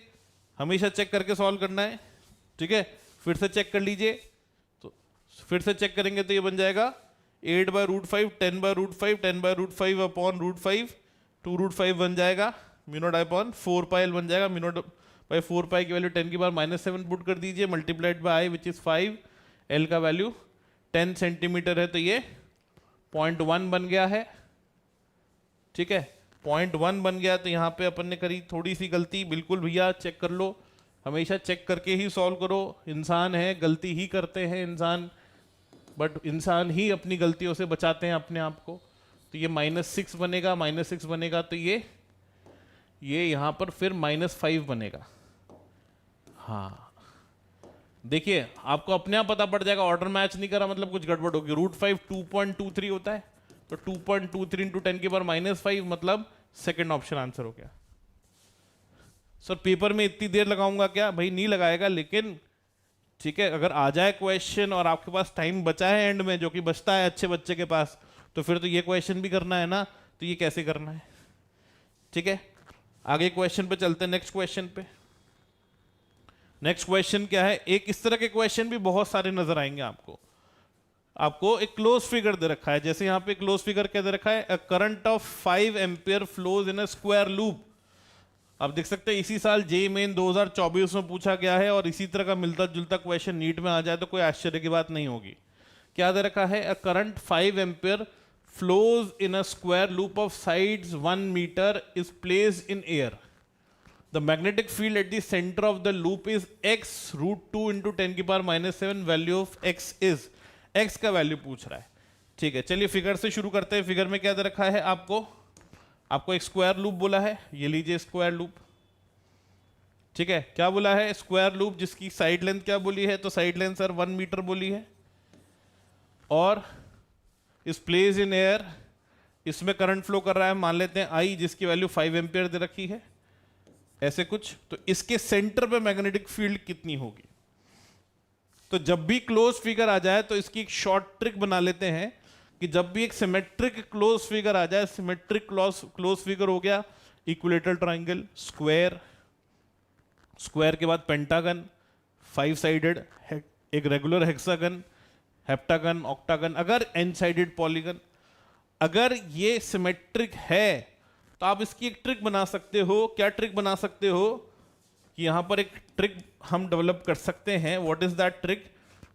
हमेशा चेक करके सॉल्व करना है, ठीक है। फिर से चेक कर लीजिए, तो फिर से चेक करेंगे तो ये बन जाएगा 8/√5, 10/√5, 10/√5 अपॉन √5, 2√5 बन जाएगा, mu naught I upon 4πL बन जाएगा। म्यू नॉट बाय 4π की वैल्यू 10⁻⁻7 पुट कर दीजिए, multiplied by I which is 5, L का वैल्यू 10 सेंटीमीटर है तो ये 0.1 बन गया है, ठीक है। 0.1 बन गया, तो यहाँ पे अपन ने करी थोड़ी सी गलती, बिल्कुल भैया चेक कर लो, हमेशा चेक करके ही सॉल्व करो। इंसान है, गलती ही करते हैं इंसान, बट इंसान ही अपनी गलतियों से बचाते हैं अपने आप को। तो ये -6 बनेगा, -6 बनेगा तो ये यहाँ पर फिर -5 बनेगा। हाँ देखिए, आपको अपने आप पता पड़ जाएगा, ऑर्डर मैच नहीं करा मतलब कुछ गड़बड़ होगी। √5 2.23 होता है, तो 2.23 इंटू 10⁻⁻5 मतलब सेकंड ऑप्शन आंसर हो गया। सर पेपर में इतनी देर लगाऊंगा क्या, भाई नहीं लगाएगा, लेकिन ठीक है, अगर आ जाए क्वेश्चन और आपके पास टाइम बचा है एंड में, जो कि बचता है अच्छे बच्चे के पास, तो फिर तो ये क्वेश्चन भी करना है ना, तो ये कैसे करना है, ठीक है। आगे क्वेश्चन पे चलते हैं, नेक्स्ट क्वेश्चन पे। नेक्स्ट क्वेश्चन क्या है, एक इस तरह के क्वेश्चन भी बहुत सारे नजर आएंगे आपको। आपको एक क्लोज फिगर दे रखा है, जैसे यहाँ पे क्लोज फिगर क्या दे रखा है, a current of 5 ampere flows in a square loop. आप देख सकते हैं इसी साल जेईई मेन 2024 में पूछा गया है, और इसी तरह का मिलता जुलता क्वेश्चन नीट में आ जाए तो कोई आश्चर्य की बात नहीं होगी। क्या दे रखा है, a current 5 ampere flows in a square loop of sides 1 metre is placed in air. The magnetic field at the center of the loop is x √2 into 10⁻⁻7, value of x is, x का value पूछ रहा है, ठीक है। चलिए figure से शुरू करते हैं। फिगर में क्या दे रखा है आपको एक स्क्वायर लूप बोला है, ये लीजिए स्क्वायर लूप, ठीक है। क्या बोला है, स्क्वायर लूप जिसकी साइड लेंथ क्या बोली है, तो साइड लेंथ सर 1 मीटर बोली है, और इस प्लेस इन एयर, इसमें करंट फ्लो कर रहा है, मान लेते हैं आई, जिसकी वैल्यू 5 एम्पियर दे रखी है, ऐसे कुछ। तो इसके सेंटर पे मैग्नेटिक फील्ड कितनी होगी? तो जब भी क्लोज फिगर आ जाए तो इसकी एक शॉर्ट ट्रिक बना लेते हैं कि जब भी एक सिमेट्रिक क्लोज फिगर आ जाए, सिमेट्रिक क्लोज फिगर हो गया इक्विलेटरल ट्राइंगल, स्क्वायर, स्क्वायर के बाद पेंटागन, 5 साइडेड, एक रेगुलर हेक्सागन, हेप्टागन, ऑक्टागन, अगर n साइडेड पॉलीगन, अगर ये सिमेट्रिक है तो आप इसकी एक ट्रिक बना सकते हो। क्या ट्रिक बना सकते हो? कि यहां पर एक ट्रिक हम डेवलप कर सकते हैं। What is that trick?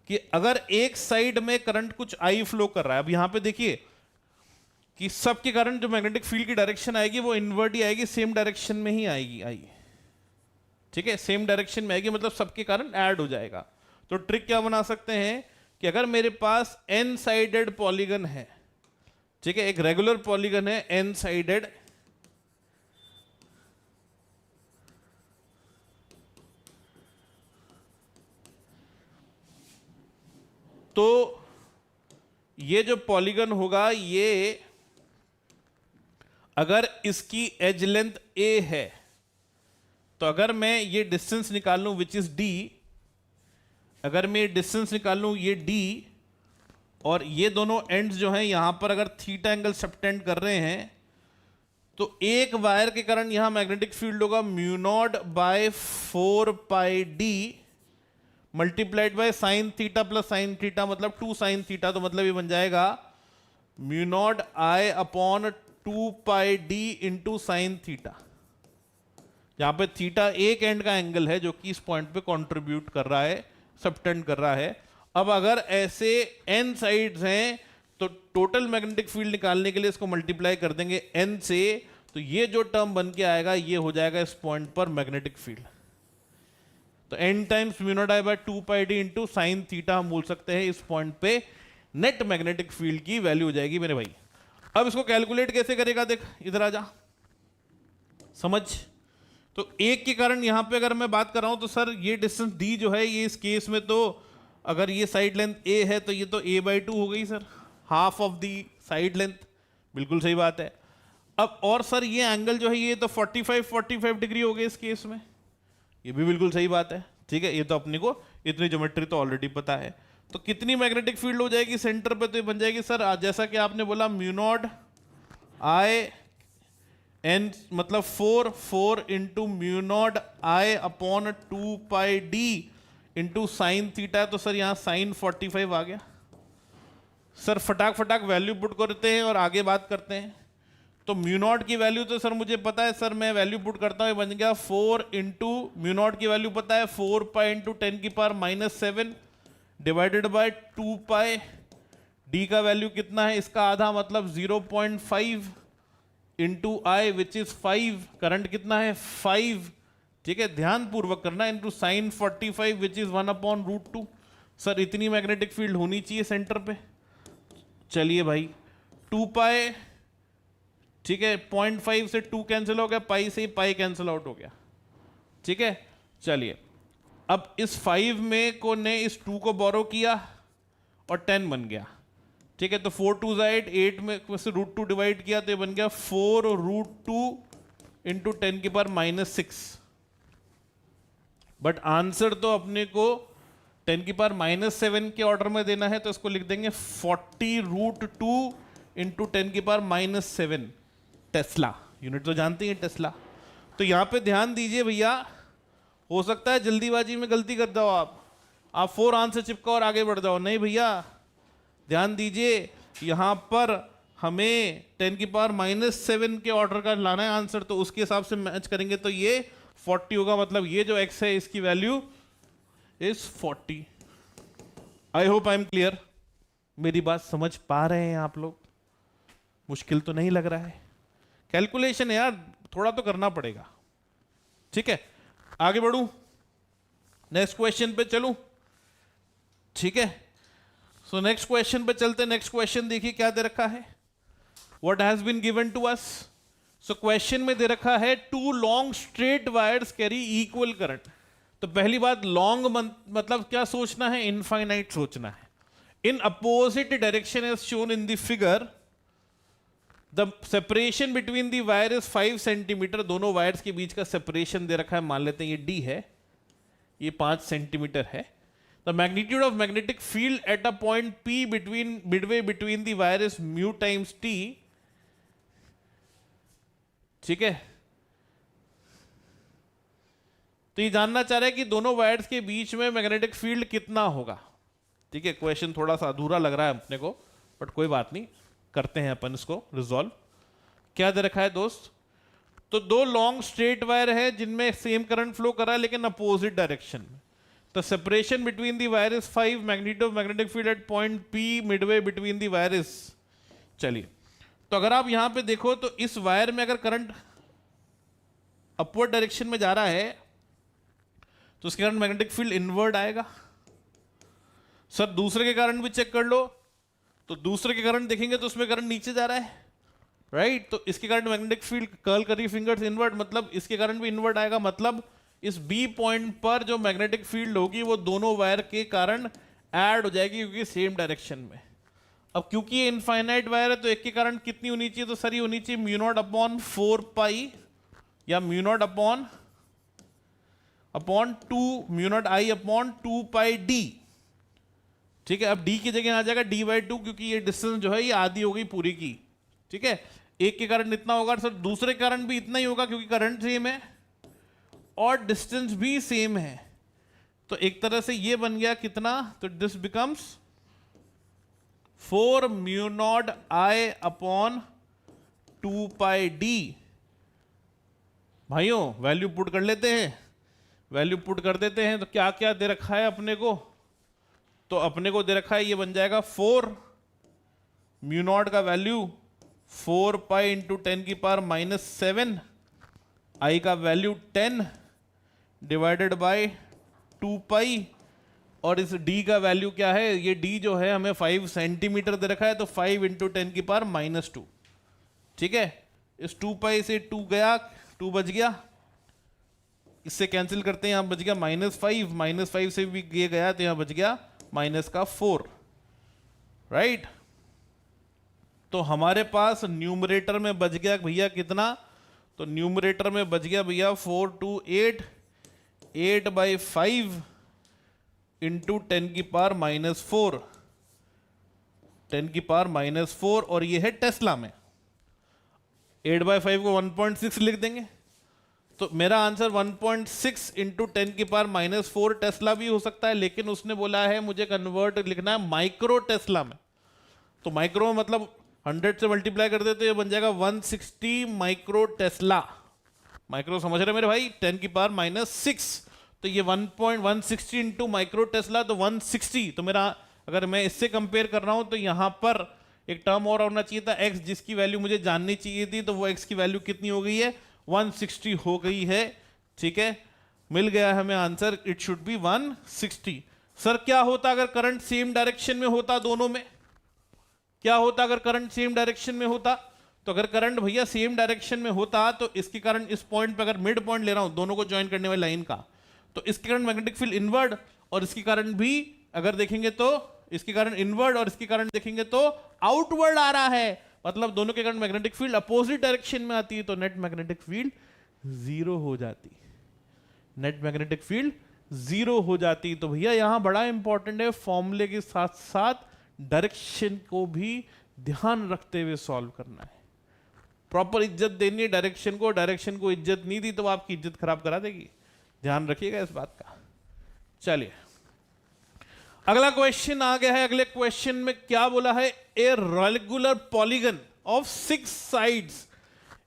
कि अगर एक साइड में करंट कुछ आई फ्लो कर रहा है, अब यहां पे देखिए कि सबके करंट जो मैग्नेटिक फील्ड की डायरेक्शन आएगी वो इनवर्ट ही आएगी, सेम डायरेक्शन में ही आएगी आई, ठीक है, सेम डायरेक्शन में आएगी, मतलब सबके करंट ऐड हो जाएगा। तो ट्रिक क्या बना सकते हैं कि अगर मेरे पास n साइडेड पॉलीगन है, ठीक है, एक रेगुलर पॉलीगन है n साइडेड, तो ये जो पॉलीगन होगा, ये अगर इसकी एज लेंथ a है, तो अगर मैं ये डिस्टेंस निकाल लूं विच इज d, अगर मैं ये डिस्टेंस निकाल लूं ये d, और ये दोनों एंड्स जो हैं यहां पर अगर थीटा एंगल सबटेंड कर रहे हैं, तो एक वायर के कारण यहां मैग्नेटिक फील्ड होगा mu naught by 4 pi d multiplied by sine theta plus sine theta, मतलब 2 साइन थीटा। तो मतलब ये बन जाएगा mu naught I upon 2 pi d into sine theta. यहां पे थीटा एक एंड का एंगल है जो कि इस पॉइंट पे कंट्रीब्यूट कर रहा है, सबटेंड कर रहा है। अब अगर ऐसे n साइड्स हैं तो टोटल मैग्नेटिक फील्ड निकालने के लिए इसको मल्टीप्लाई कर देंगे n से, तो ये जो टर्म बन के आएगा ये हो जाएगा इस पॉइंट पर मैग्नेटिक फील्ड। तो n times mu naught I by 2 pi d into sine theta हम बोल सकते हैं इस पॉइंट पे नेट मैग्नेटिक फील्ड की वैल्यू हो जाएगी मेरे भाई। अब इसको कैलकुलेट कैसे करेगा? देख इधर आ जा, समझ। तो एक के कारण यहां पे अगर मैं बात कर रहा हूं तो सर ये डिस्टेंस d जो है, ये इस केस में तो अगर ये साइड लेंथ a है तो ये तो a बाई 2 हो गई sir, half of the side length, बिल्कुल सही बात है। अब और सर ये एंगल जो है ये तो 45 डिग्री हो गए इस केस में, ये भी बिल्कुल सही बात है, ठीक है। ये तो अपने को इतनी ज्योमेट्री तो ऑलरेडी पता है। तो कितनी मैग्नेटिक फील्ड हो जाएगी सेंटर पे? तो ये बन जाएगी सर, जैसा कि आपने बोला म्यू नॉट आई एन, मतलब 4 into mu naught I upon 2 pi d into sine theta. तो सर यहाँ साइन 45 आ गया। सर फटाक वैल्यू पुट करते हैं और आगे बात करते हैं। तो म्यू नॉट की वैल्यू तो सर मुझे पता है, सर मैं वैल्यू पुट करता हूँ, बन गया 4 इंटू म्यू नॉट की वैल्यू पता है 4 पाई इंटू 10 की power -7 divided by 2 pi, D का वैल्यू कितना है इसका आधा, मतलब 0.5 into I which is 5, current कितना है 5, ठीक है, ध्यान पूर्वक करना, into sine 45 which is 1/√2। Sir इतनी मैग्नेटिक फील्ड होनी चाहिए सेंटर पे। चलिए भाई 2 पाई, ठीक है, 0.5 से 2 कैंसिल हो गया, पाई से पाई कैंसिल आउट हो गया, ठीक है। चलिए अब इस 5 में को ने इस 2 को बोरो किया और 10 बन गया, ठीक है। तो 4 2 8 में से √2 डिवाइड किया तो ये बन गया 4√2 इंटू 10 की पावर -6। बट आंसर तो अपने को 10 की पावर -7 के ऑर्डर में देना है, तो इसको लिख देंगे 40√2 इंटू 10 की पावर -7 टेस्ला। यूनिट तो जानते हैं टेस्ला। तो यहां पे ध्यान दीजिए भैया, हो सकता है जल्दीबाजी में गलती कर जाओ आप 4 आंसर चिपका और आगे बढ़ जाओ। नहीं भैया, ध्यान दीजिए, यहां पर हमें 10 की पावर -7 के ऑर्डर का लाना है आंसर, तो उसके हिसाब से मैच करेंगे तो ये 40 होगा, मतलब ये जो x है इसकी value is 40। I hope I am clear. मेरी बात समझ पा रहे हैं आप लोग? मुश्किल तो नहीं लग रहा है? कैलकुलेशन है यार, थोड़ा तो करना पड़ेगा, ठीक है। आगे बढ़ूं, नेक्स्ट क्वेश्चन पे चलूं, ठीक है। सो नेक्स्ट क्वेश्चन पे चलते हैं। नेक्स्ट क्वेश्चन देखिए क्या दे रखा है, what has been given to us. So question में दे रखा है 2 long straight wires carry equal current. तो पहली बात, लॉन्ग मतलब क्या सोचना है, इनफाइनाइट सोचना है। in opposite direction as shown in the figure, the separation between the wire is 5 centimetre. दोनों वायर्स के बीच का सेपरेशन दे रखा है, मान लेते हैं ये d है, ये 5 सेंटीमीटर है। The magnitude of magnetic field at a point P midway between the wire is mu times T। ठीक है, तो ये जानना चाह रहा है कि दोनों वायर्स के बीच में मैग्नेटिक फील्ड कितना होगा। ठीक है, क्वेश्चन थोड़ा सा अधूरा लग रहा है अपने को, बट कोई बात नहीं, करते हैं अपन इसको रिजॉल्व। क्या दे रखा है दोस्त, तो दो लॉन्ग स्ट्रेट वायर है जिनमें सेम करंट फ्लो कर रहा है लेकिन अपोजिट डायरेक्शन में। The separation between the wire is 5, magnitude of magnetic field at point P midway between the wire is। चलिए, तो अगर आप यहां पे देखो तो इस वायर में अगर करंट अपवर्ड डायरेक्शन में जा रहा है तो उसके कारण मैग्नेटिक फील्ड इनवर्ड आएगा। सर दूसरे के कारण भी चेक कर लो, तो दूसरे के कारण देखेंगे तो उसमें करंट नीचे जा रहा है, राइट। तो इसके कारण मैग्नेटिक फील्ड, कर्ल करी फिंगर्स, इनवर्ड, मतलब इसके कारण भी इनवर्ड आएगा। मतलब इस बी पॉइंट पर जो मैग्नेटिक फील्ड होगी वो दोनों वायर के कारण ऐड हो जाएगी क्योंकि सेम डायरेक्शन में। अब क्योंकि ये इनफाइनाइट वायर है तो एक के कारण कितनी होनी चाहिए, तो सर ये होनी चाहिए म्यू नॉट अपॉन 4 पाई या mu naught upon 2 mu naught I upon 2 pi D. ठीक है, अब डी की जगह आ जाएगा डी बाई 2 क्योंकि ये डिस्टेंस जो है ये आधी हो गई पूरी की। ठीक है, एक के कारण इतना होगा, सर दूसरे के कारण भी इतना ही होगा क्योंकि करंट सेम है और डिस्टेंस भी सेम है। तो एक तरह से ये बन गया कितना, तो this becomes 4 mu naught I upon 2 pi D. भाइयों वैल्यू पुट कर लेते हैं, वैल्यू पुट कर देते हैं। तो क्या क्या दे रखा है अपने को, तो अपने को दे रखा है ये बन जाएगा 4 म्यू नॉट का वैल्यू 4 पाई इंटू 10 की पावर -7, आई का वैल्यू 10 डिवाइडेड बाय 2 पाई, और इस d का वैल्यू क्या है, ये d जो है हमें 5 सेंटीमीटर दे रखा है, तो 5 इंटू 10 की पावर -2। ठीक है, इस 2 पाई से 2 गया, 2 बच गया, इससे कैंसिल करते हैं, यहां बच गया -5, -5 से भी ये गया तो यहां बच गया -4, राइट। तो हमारे पास न्यूमरेटर में बच गया भैया कितना, तो न्यूमरेटर में बच गया भैया 4 2 8, 8 बाई 5 इंटू 10 की पावर -4, 10 की पावर -4, और ये है टेस्ला में। 8 बाई 5 को 1.6 लिख देंगे, तो मेरा आंसर 1.6 इंटू 10 की पावर -4 टेस्ला भी हो सकता है, लेकिन उसने बोला है मुझे कन्वर्ट लिखना है माइक्रो टेस्ला में। तो माइक्रो मतलब 100 से मल्टीप्लाई कर दे तो ये बन जाएगा 160 माइक्रो टेस्ला। माइक्रो समझ रहे मेरे भाई, 10 की पावर -6, तो ये 1.160 इंटू माइक्रो टेस्ला, तो 160। तो मेरा अगर मैं इससे कंपेयर कर रहा हूं तो यहां पर एक टर्म और होना चाहिए था x, जिसकी वैल्यू मुझे जाननी चाहिए थी, तो वो x की वैल्यू कितनी हो गई है, 160 हो गई है। ठीक है, मिल गया हमें answer, it should B 160। Sir क्या होता अगर करंट सेम डायरेक्शन में होता दोनों में, क्या होता अगर करंट सेम डायरेक्शन में होता, तो अगर करंट भैया सेम डायरेक्शन में होता तो इसके कारण इस पॉइंट पे अगर मिड पॉइंट ले रहा हूं दोनों को ज्वाइन करने वाली लाइन का, तो इसके कारण मैग्नेटिक फील्ड इनवर्ड, और इसके कारण भी अगर देखेंगे तो इसके कारण इनवर्ड, और इसके कारण देखेंगे तो आउटवर्ड आ रहा है, मतलब दोनों के कारण मैग्नेटिक फील्ड अपोजिट डायरेक्शन में आती है, तो नेट मैग्नेटिक फील्ड 0 हो जाती, नेट मैग्नेटिक फील्ड 0 हो जाती। तो भैया यहां बड़ा इंपॉर्टेंट है, फॉर्मूले के साथ साथ डायरेक्शन को भी ध्यान रखते हुए सॉल्व करना है, प्रॉपर इज्जत देनी है डायरेक्शन को। डायरेक्शन को इज्जत नहीं दी तो आपकी इज्जत खराब करा देगी, ध्यान रखिएगा इस बात का। चलिए अगला क्वेश्चन आ गया है। अगले क्वेश्चन में क्या बोला है, a regular polygon of 6 sides.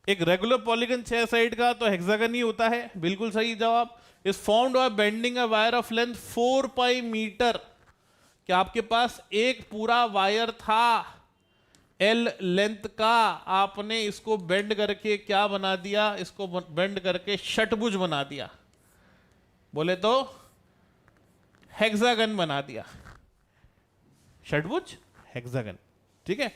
एक रेगुलर पॉलीगन 6 साइड का तो हेक्सागन ही होता है, बिल्कुल सही जवाब। Is formed by bending a wire of length 4 pi metre. क्या आपके पास एक पूरा वायर था L लेंथ का, आपने इसको बेंड करके क्या बना दिया, इसको बेंड करके षटभुज बना दिया, बोले तो हेक्सागन बना दिया, षटभुज हेक्सागन। ठीक है,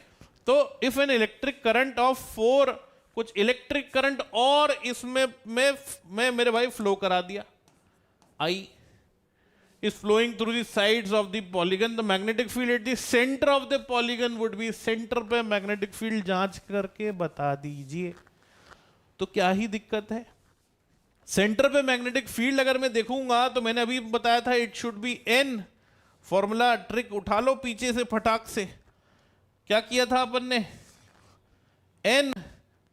तो if an electric current of 4, कुछ इलेक्ट्रिक करंट और इसमें मैं मेरे भाई फ्लो करा दिया I, is flowing through the sides of the polygon, the magnetic field at the center of the polygon would be, center पे magnetic field जांच करके बता दीजिए। तो क्या ही दिक्कत है? सेंटर पे मैग्नेटिक फील्ड अगर मैं देखूंगा तो मैंने अभी बताया था it should be N, formula trick उठा लो पीछे से फटाक से। क्या किया था अपन ने? एन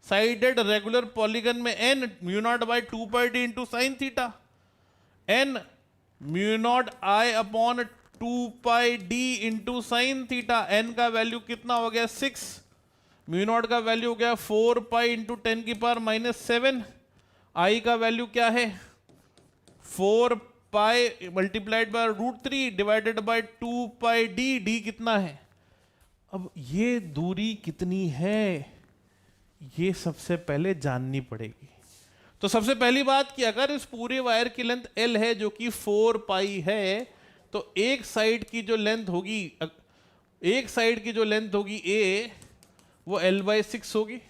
साइडेड रेगुलर पॉलीगन में N mu naught by 2 pi D into sine theta, N mu naught I upon 2 pi D into sine theta. N का वैल्यू कितना हो गया? 6। म्यू नॉट का वैल्यू हो गया 4 पाई इंटू 10 की पावर -7। आई का वैल्यू क्या है? 4 pi multiplied by √3 divided by 2 pi D. D कितना है? अब ये दूरी कितनी है ये सबसे पहले जाननी पड़ेगी। तो सबसे पहली बात कि अगर इस पूरे वायर की लेंथ L है जो कि 4 पाई है, तो एक साइड की जो लेंथ होगी, एक साइड की जो लेंथ होगी A, वो L/6 होगी।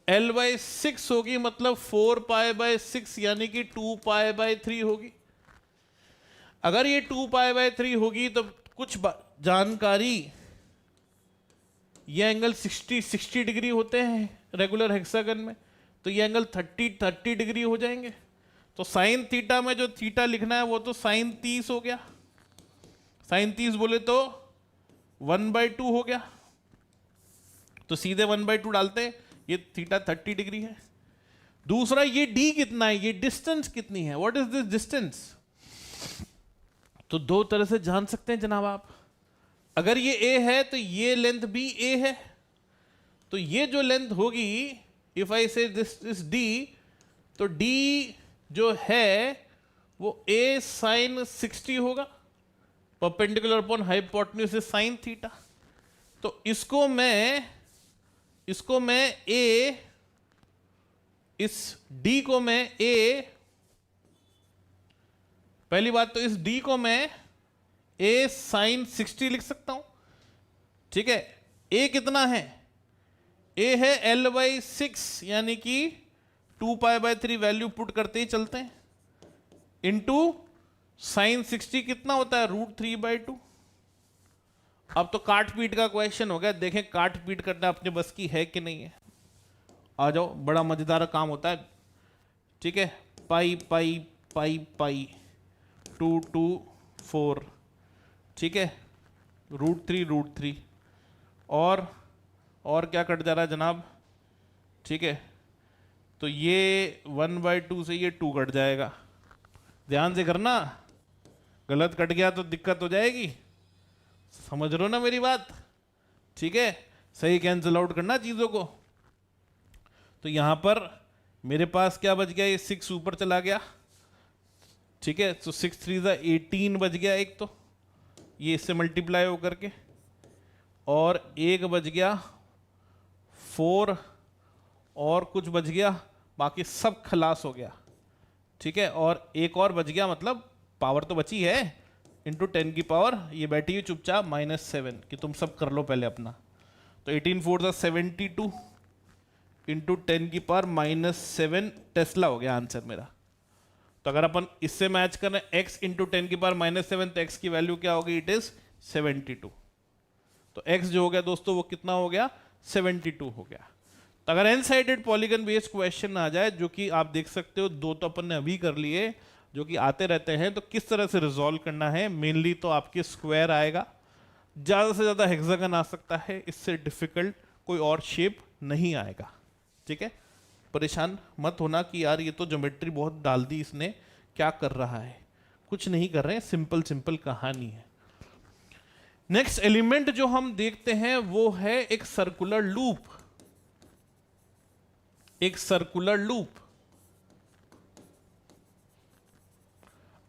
L/6 होगी मतलब 4 पाई बाय 6 यानी कि 2 पाई बाय 3 होगी। अगर ये 2 पाई बाय 3 होगी तो कुछ जानकारी, ये एंगल 60 डिग्री होते हैं रेगुलर हेक्सागन में, तो ये एंगल 30 डिग्री हो जाएंगे। तो साइन थीटा में जो थीटा लिखना है वो तो साइन 30 हो गया। साइन 30 बोले तो 1/2 हो गया, तो सीधे 1/2 डालते हैं, ये थीटा 30 डिग्री है। दूसरा ये डी कितना है, ये डिस्टेंस कितनी है, व्हाट इज दिस डिस्टेंस? तो दो तरह से जान सकते हैं जनाब आप। अगर ये ए है तो ये लेंथ भी ए है, तो ये जो लेंथ होगी, इफ आई से दिस इज डी, तो डी जो है वो ए साइन 60 होगा, perpendicular upon hypotenuse sign theta. तो इसको मैं ए, इस डी को मैं ए, पहली बात तो इस डी को मैं ए साइन 60 लिख सकता हूं, ठीक है। ए कितना है? ए है L/6 यानी कि 2 पाई बाय 3 वैल्यू पुट करते ही चलते हैं, इंटू साइन 60 कितना होता है? √3/2। अब तो काट पीट का क्वेश्चन हो गया, देखें काट पीट करना अपने बस की है कि नहीं है। आ जाओ, बड़ा मजेदार काम होता है, ठीक है। पाई पाई पाई पाई 2 2 4, ठीक है, √3 और क्या कट जा रहा है जनाब, ठीक है। तो ये 1/2 से ये 2 कट जाएगा, ध्यान से करना, गलत कट गया तो दिक्कत हो जाएगी, समझ रहे हो ना मेरी बात, ठीक है। सही कैंसिल आउट करना चीजों को। तो यहां पर मेरे पास क्या बच गया? ये 6 ऊपर चला गया, ठीक है। तो 6 3 18 बच गया एक, तो ये इससे मल्टीप्लाई हो करके, और एक बच गया 4 और कुछ बच गया, बाकी सब खलास हो गया, ठीक है। और एक और बच गया, मतलब पावर तो बची है, इंटू 10 की पावर, ये बैठी हुई चुपचाप -7, कि तुम सब कर लो पहले अपना। तो 18 4 72 इंटू 10 की पावर -7 टेस्ला हो गया आंसर मेरा। तो अगर अपन इससे मैच करें x इंटू 10 की पावर -7, तो x की वैल्यू क्या होगी? It is 72। तो x जो हो गया दोस्तों वो कितना हो गया? 72 हो गया। तो अगर N sided polygon based question आ जाए, जो कि आप देख सकते हो, दो तो अपन ने अभी कर लिए जो कि आते रहते हैं, तो किस तरह से रिजॉल्व करना है? मेनली तो आपके स्क्वायर आएगा, ज्यादा से ज्यादा हेक्सागन आ सकता है, इससे डिफिकल्ट कोई और शेप नहीं आएगा, ठीक है। परेशान मत होना कि यार ये तो ज्योमेट्री बहुत डाल दी इसने, क्या कर रहा है? कुछ नहीं कर रहे हैं, सिंपल कहानी है। नेक्स्ट एलिमेंट जो हम देखते हैं वो है एक सर्कुलर लूप। एक सर्कुलर लूप,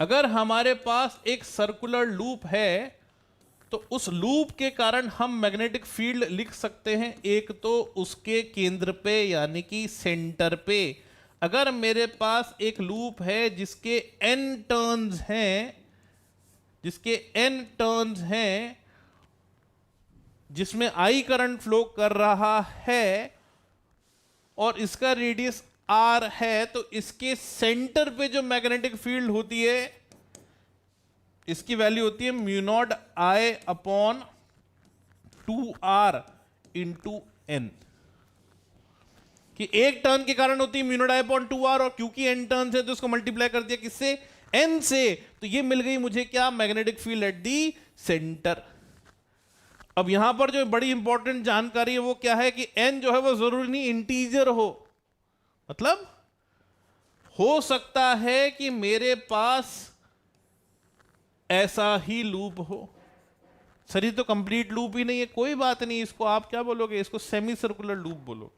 अगर हमारे पास एक सर्कुलर लूप है तो उस लूप के कारण हम मैग्नेटिक फील्ड लिख सकते हैं, एक तो उसके केंद्र पे यानी कि सेंटर पे। अगर मेरे पास एक लूप है जिसके n टर्न्स हैं, जिसमें I करंट फ्लो कर रहा है और इसका रेडियस R है, तो इसके सेंटर पे जो मैग्नेटिक फील्ड होती है इसकी वैल्यू होती है mu naught I upon 2r into N, कि एक टर्न के कारण होती है mu naught I upon 2r, और क्योंकि n टर्न है तो इसको मल्टीप्लाई कर दिया किससे, n से, तो ये मिल गई मुझे क्या, magnetic field at the centre. अब यहां पर जो बड़ी इंपॉर्टेंट जानकारी है वो क्या है कि n जो है वो जरूरी नहीं इंटीजर हो, मतलब हो सकता है कि मेरे पास ऐसा ही लूप हो। सर ये तो कंप्लीट लूप ही नहीं है, कोई बात नहीं, इसको आप क्या बोलोगे, इसको सेमी सर्कुलर लूप बोलो।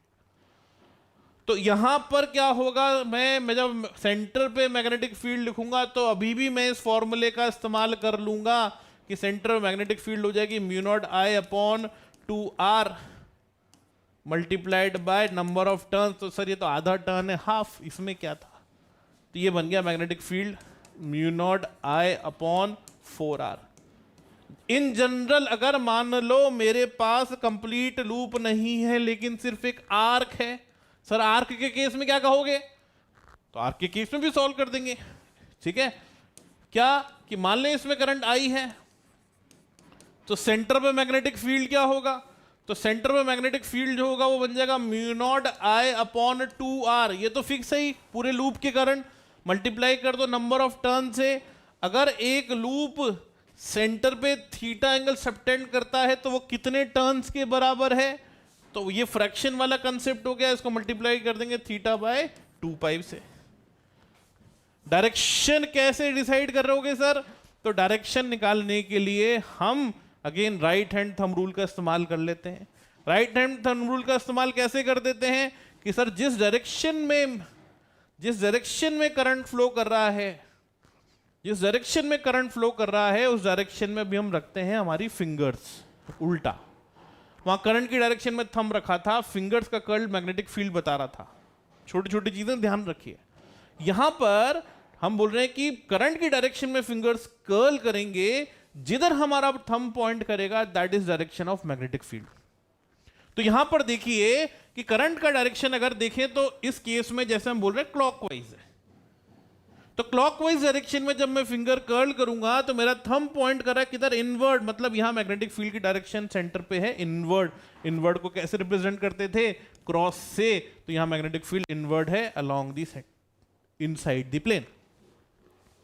तो यहां पर क्या होगा, मैं जब सेंटर पे मैग्नेटिक फील्ड लिखूंगा तो अभी भी मैं इस फॉर्मूले का इस्तेमाल कर लूंगा कि सेंटर में मैग्नेटिक फील्ड हो जाएगी mu naught I upon 2r multiplied by number of turn. तो सर ये तो आधा टर्न है, हाफ, इसमें क्या था, तो ये बन गया magnetic field mu naught I upon 4r। In general अगर मान लो मेरे पास कंप्लीट लूप नहीं है लेकिन सिर्फ एक आर्क है, सर आर्क के केस में क्या कहोगे, तो आर्क के केस में भी सॉल्व कर देंगे, ठीक है। क्या कि मान लें इसमें करंट आई है, तो सेंटर पे मैग्नेटिक फील्ड क्या होगा, तो सेंटर पे मैग्नेटिक फील्ड जो होगा वो बन जाएगा mu naught I upon 2r। ये तो फिक्स है ही, पूरे लूप के करंट मल्टीप्लाई कर दो नंबर ऑफ टर्न से। अगर एक लूप सेंटर पे थीटा एंगल सबटेंड करता है तो वो कितने टर्न्स के बराबर है, तो ये फ्रैक्शन वाला कंसेप्ट हो गया, इसको मल्टीप्लाई कर देंगे थीटा बाय 2 से। डायरेक्शन कैसे डिसाइड कर रहे होगे सर, तो डायरेक्शन निकालने के लिए हम again right hand thumb rule का इस्तेमाल कर लेते हैं। राइट हैंड थंब रूल का इस्तेमाल कैसे कर देते हैं कि सर जिस डायरेक्शन में करंट फ्लो कर रहा है, जिस डायरेक्शन में करंट फ्लो कर रहा है उस डायरेक्शन में भी हम रखते हैं हमारी फिंगर्स उल्टा। वहां करंट की डायरेक्शन में थंब रखा था, फिंगर्स का कर्ल मैग्नेटिक फील्ड बता रहा था। छोटी छोटी चीजें ध्यान रखिए। यहां पर हम बोल रहे हैं कि करंट की डायरेक्शन में फिंगर्स कर्ल करेंगे, जिधर हमारा थंब पॉइंट करेगा that is direction of magnetic field. तो यहां पर देखिए कि करंट का डायरेक्शन अगर देखें तो इस केस में जैसे हम बोल रहे हैं क्लॉकवाइज है, तो क्लॉकवाइज डायरेक्शन में जब मैं फिंगर कर्ल करूंगा तो मेरा थंब पॉइंट कर रहा है किधर, इनवर्ड, मतलब यहां मैग्नेटिक फील्ड की डायरेक्शन सेंटर पे है इनवर्ड। इनवर्ड को कैसे रिप्रेजेंट करते थे, क्रॉस से, तो यहां मैग्नेटिक फील्ड इनवर्ड है along the inside the plane,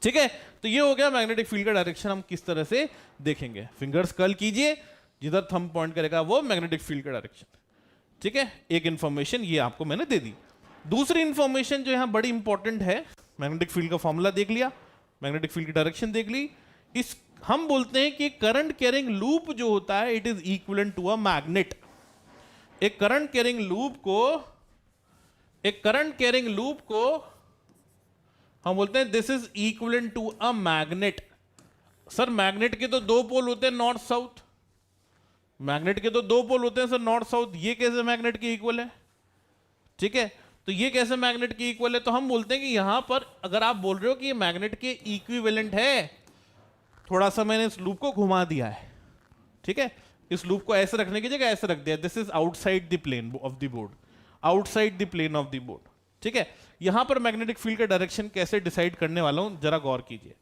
ठीक है। तो ये हो गया मैग्नेटिक फील्ड का डायरेक्शन, हम किस तरह से देखेंगे। फिंगर्स कर्ल कीजिए, जिधर थंब पॉइंट करेगा वो मैग्नेटिक फील्ड का डायरेक्शन, ठीक है। एक इंफॉर्मेशन ये आपको मैंने दे दी। दूसरी इंफॉर्मेशन जो यहां बड़ी इंपॉर्टेंट है, मैग्नेटिक फील्ड का फॉर्मूला देख लिया, मैग्नेटिक फील्ड की डायरेक्शन देख ली। इस हम बोलते हैं कि करंट कैरिंग लूप जो होता है it is equivalent to a magnet. एक करंट कैरिंग लूप को हम बोलते हैं this is equivalent to a magnet. Sir magnet के तो दो पोल होते हैं नॉर्थ साउथ, मैग्नेट के तो दो पोल होते हैं सर नॉर्थ साउथ, ये कैसे मैग्नेट के इक्वल है, ठीक है। तो ये कैसे मैग्नेट के इक्वल है, तो हम बोलते हैं कि यहां पर अगर आप बोल रहे हो कि ये मैग्नेट के इक्विवेलेंट है, थोड़ा सा मैंने इस लूप को घुमा दिया है, ठीक है। इस लूप को ऐसे रखने की जगह ऐसे रख दिया, this is outside the plane of the board, outside the plane of the board, ठीक है। यहां पर मैग्नेटिक फील्ड का डायरेक्शन कैसे डिसाइड करने वाला हूं, जरा गौर कीजिए।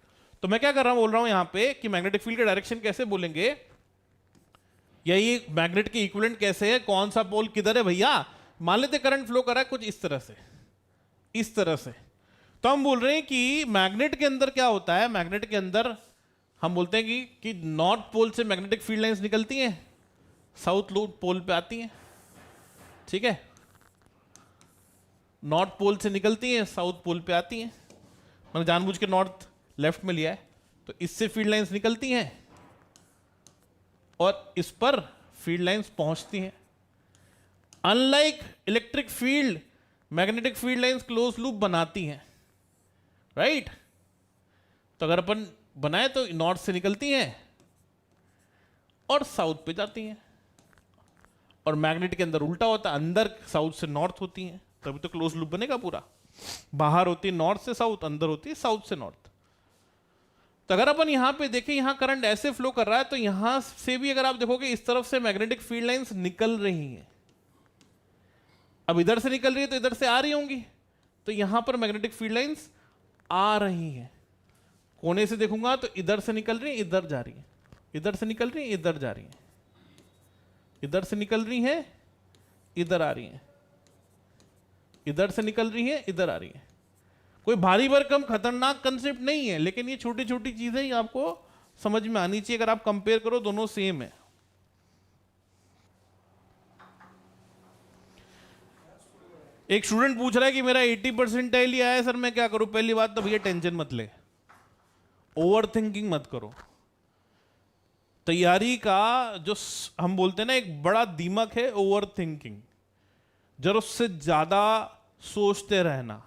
तो मैं क्या कर रहा हूं, बोल रहा हूं यहां पे कि मैग्नेटिक फील्ड का डायरेक्शन कैसे बोलेंगे, या ये मैग्नेट के इक्विवेलेंट कैसे है, कौन सा पोल किधर है भैया। मान लेते करंट फ्लो कर रहा है कुछ इस तरह से, इस तरह से, तो हम बोल रहे हैं कि मैग्नेट के अंदर क्या होता है, मैग्नेट के अंदर हम बोलते हैं कि नॉर्थ पोल से मैग्नेटिक फील्ड लाइंस निकलती हैं, साउथ पोल पे आती हैं, ठीक है। नॉर्थ पोल से निकलती हैं, साउथ पोल पे आती हैं, मैंने जानबूझ के नॉर्थ लेफ्ट में लिया है, तो इससे फील्ड लाइंस निकलती हैं और इस पर फील्ड लाइंस पहुंचती हैं। Unlike electric field, magnetic field lines close loop बनाती हैं, राइट। तो अगर अपन बनाए तो नॉर्थ से निकलती हैं और साउथ पे जाती हैं, और मैग्नेट के अंदर उल्टा होता है, अंदर साउथ से नॉर्थ होती हैं, तभी तो क्लोज लूप बनेगा पूरा। बाहर होती है नॉर्थ से साउथ, अंदर होती है साउथ से नॉर्थ। तो अगर अपन यहां पे देखें, यहां करंट ऐसे फ्लो कर रहा है, तो यहां से भी अगर आप देखोगे इस तरफ से मैग्नेटिक फील्ड लाइंस निकल रही हैं। अब इधर से निकल रही है तो इधर से आ रही होंगी, तो यहां पर मैग्नेटिक फील्ड लाइंस आ रही हैं। कोने से देखूंगा तो इधर से निकल रही है, इधर जा रही है, इधर से निकल रही है, इधर जा रही है, इधर से निकल रही है, इधर आ रही है, इधर से निकल रही है, इधर आ रही है। कोई भारी भरकम खतरनाक कंसेप्ट नहीं है, लेकिन ये छोटी छोटी चीजें ही आपको समझ में आनी चाहिए। अगर आप कंपेयर करो दोनों सेम है। एक स्टूडेंट पूछ रहा है कि मेरा 80% ही आया है सर, मैं क्या करूं? पहली बात तो भैया टेंशन मत ले, ओवर थिंकिंग मत करो। तैयारी का जो हम बोलते हैं ना एक बड़ा दीमक है ओवर थिंकिंग, जरूरत से ज्यादा सोचते रहना।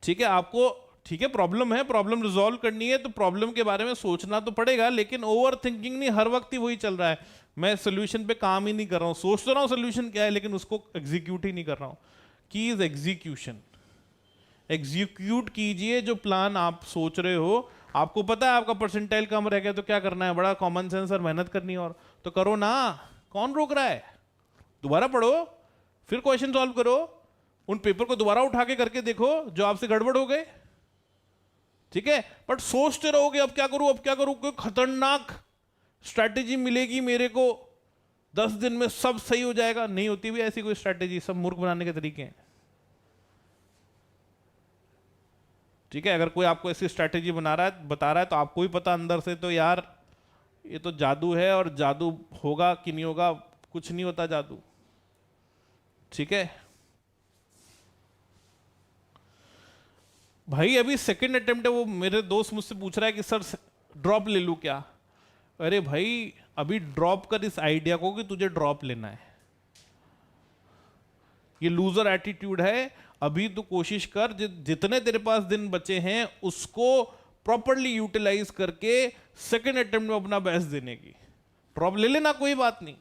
ठीक है, आपको ठीक है प्रॉब्लम है, प्रॉब्लम रिजॉल्व करनी है तो प्रॉब्लम के बारे में सोचना तो पड़ेगा, लेकिन ओवर थिंकिंग नहीं, हर वक्त ही वही चल रहा है, मैं सोल्यूशन पे काम ही नहीं कर रहा हूं, सोच तो रहा हूं सोल्यूशन क्या है लेकिन उसको एग्जीक्यूट ही नहीं कर रहा हूं। की इज एग्जीक्यूशन। एग्जीक्यूट कीजिए जो प्लान आप सोच रहे हो। आपको पता है आपका परसेंटाइल कम रह गया तो क्या करना है? बड़ा कॉमन सेंस और मेहनत करनी है, और तो करो ना, कौन रोक रहा है? दोबारा पढ़ो, फिर क्वेश्चन सॉल्व करो, उन पेपर को दोबारा उठा के करके देखो जो आपसे गड़बड़ हो गए। ठीक है, बट सोचते रहोगे अब क्या करूं, अब क्या करूं, कोई खतरनाक स्ट्रैटेजी मिलेगी मेरे को 10 दिन में सब सही हो जाएगा, नहीं होती भी ऐसी कोई स्ट्रैटेजी, सब मूर्ख बनाने के तरीके हैं। ठीक है, अगर कोई आपको ऐसी स्ट्रैटेजी बना रहा है, बता रहा है, तो आपको ही पता अंदर से तो यार ये तो जादू है, और जादू होगा कि नहीं होगा, कुछ नहीं होता जादू। ठीक है भाई, अभी सेकंड अटेम्प्ट है, वो मेरे दोस्त मुझसे पूछ रहा है कि सर ड्रॉप ले लूं क्या? अरे भाई अभी ड्रॉप कर इस आइडिया को कि तुझे ड्रॉप लेना है, ये लूजर एटीट्यूड है। अभी तू कोशिश कर जितने तेरे पास दिन बचे हैं उसको प्रॉपरली यूटिलाइज करके सेकंड अटेम्प्ट में अपना बेस्ट देने की। ड्रॉप ले लेना कोई बात नहीं,